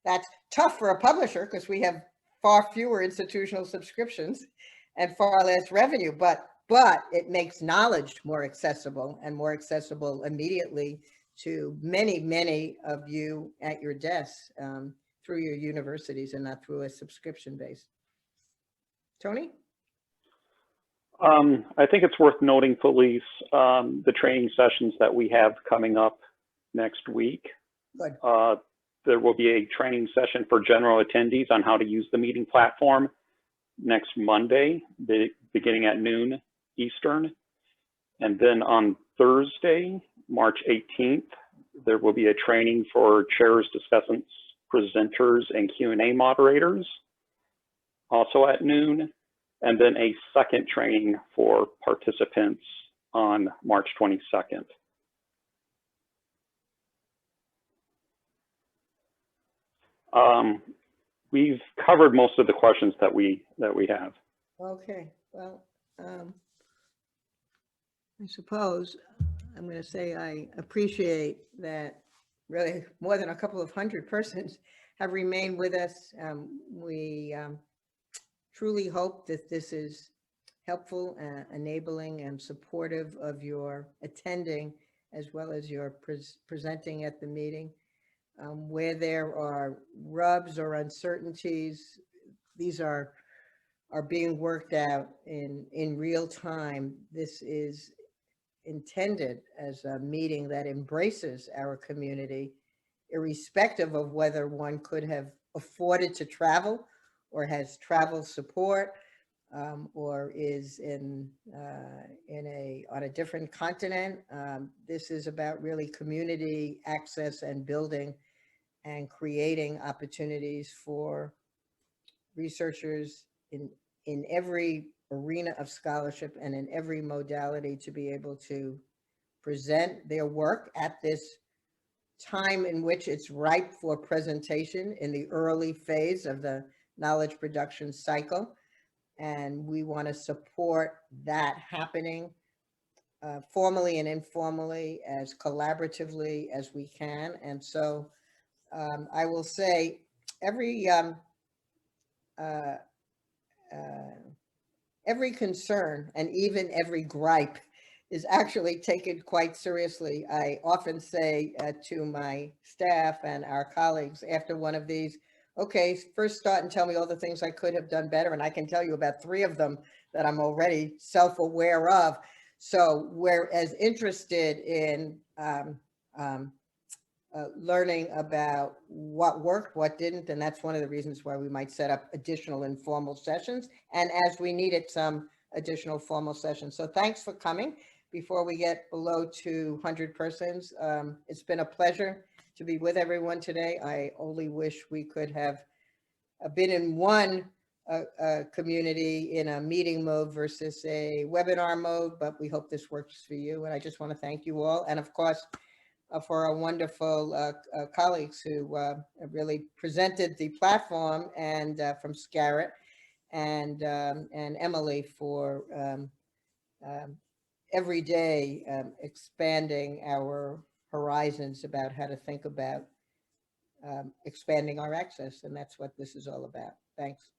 That's tough for a publisher because we have far fewer institutional subscriptions and far less revenue, but it makes knowledge more accessible, and more accessible immediately to many of you at your desks through your universities, and not through a subscription base. Tony? I think it's worth noting, Felice, the training sessions that we have coming up next week. Good. There will be a training session for general attendees on how to use the meeting platform next Monday, beginning at noon Eastern. And then on Thursday, March 18th, there will be a training for chairs, discussants, presenters, and Q&A moderators, also at noon. And then a second training for participants on March 22nd. We've covered most of the questions that we have. Okay, well, I suppose I'm going to say I appreciate that really more than a couple of hundred persons have remained with us. We truly hope that this is helpful, enabling, and supportive of your attending, as well as your presenting at the meeting. Where there are rubs or uncertainties, these are being worked out in real time. This is intended as a meeting that embraces our community. irrespective of whether one could have afforded to travel or has travel support, or is on a different continent. This is about really community access and building and creating opportunities for researchers in every arena of scholarship and in every modality to be able to present their work at this time in which it's ripe for presentation in the early phase of the knowledge production cycle. And we want to support that happening formally and informally, as collaboratively as we can. And so I will say every concern and even every gripe is actually taken quite seriously. I often say to my staff and our colleagues after one of these, okay, first start and tell me all the things I could have done better. And I can tell you about 3 of them that I'm already self-aware of. So we're as interested in learning about what worked, what didn't, and that's one of the reasons why we might set up additional informal sessions, and as we needed, some additional formal sessions. So thanks for coming. Before we get below 200 persons, it's been a pleasure to be with everyone today. I only wish we could have been in one community in a meeting mode versus a webinar mode, but we hope this works for you. And I just want to thank you all. And of course, for our wonderful colleagues who really presented the platform, and from Scarrett and Emily for every day expanding our horizons about how to think about expanding our access. And that's what this is all about. Thanks.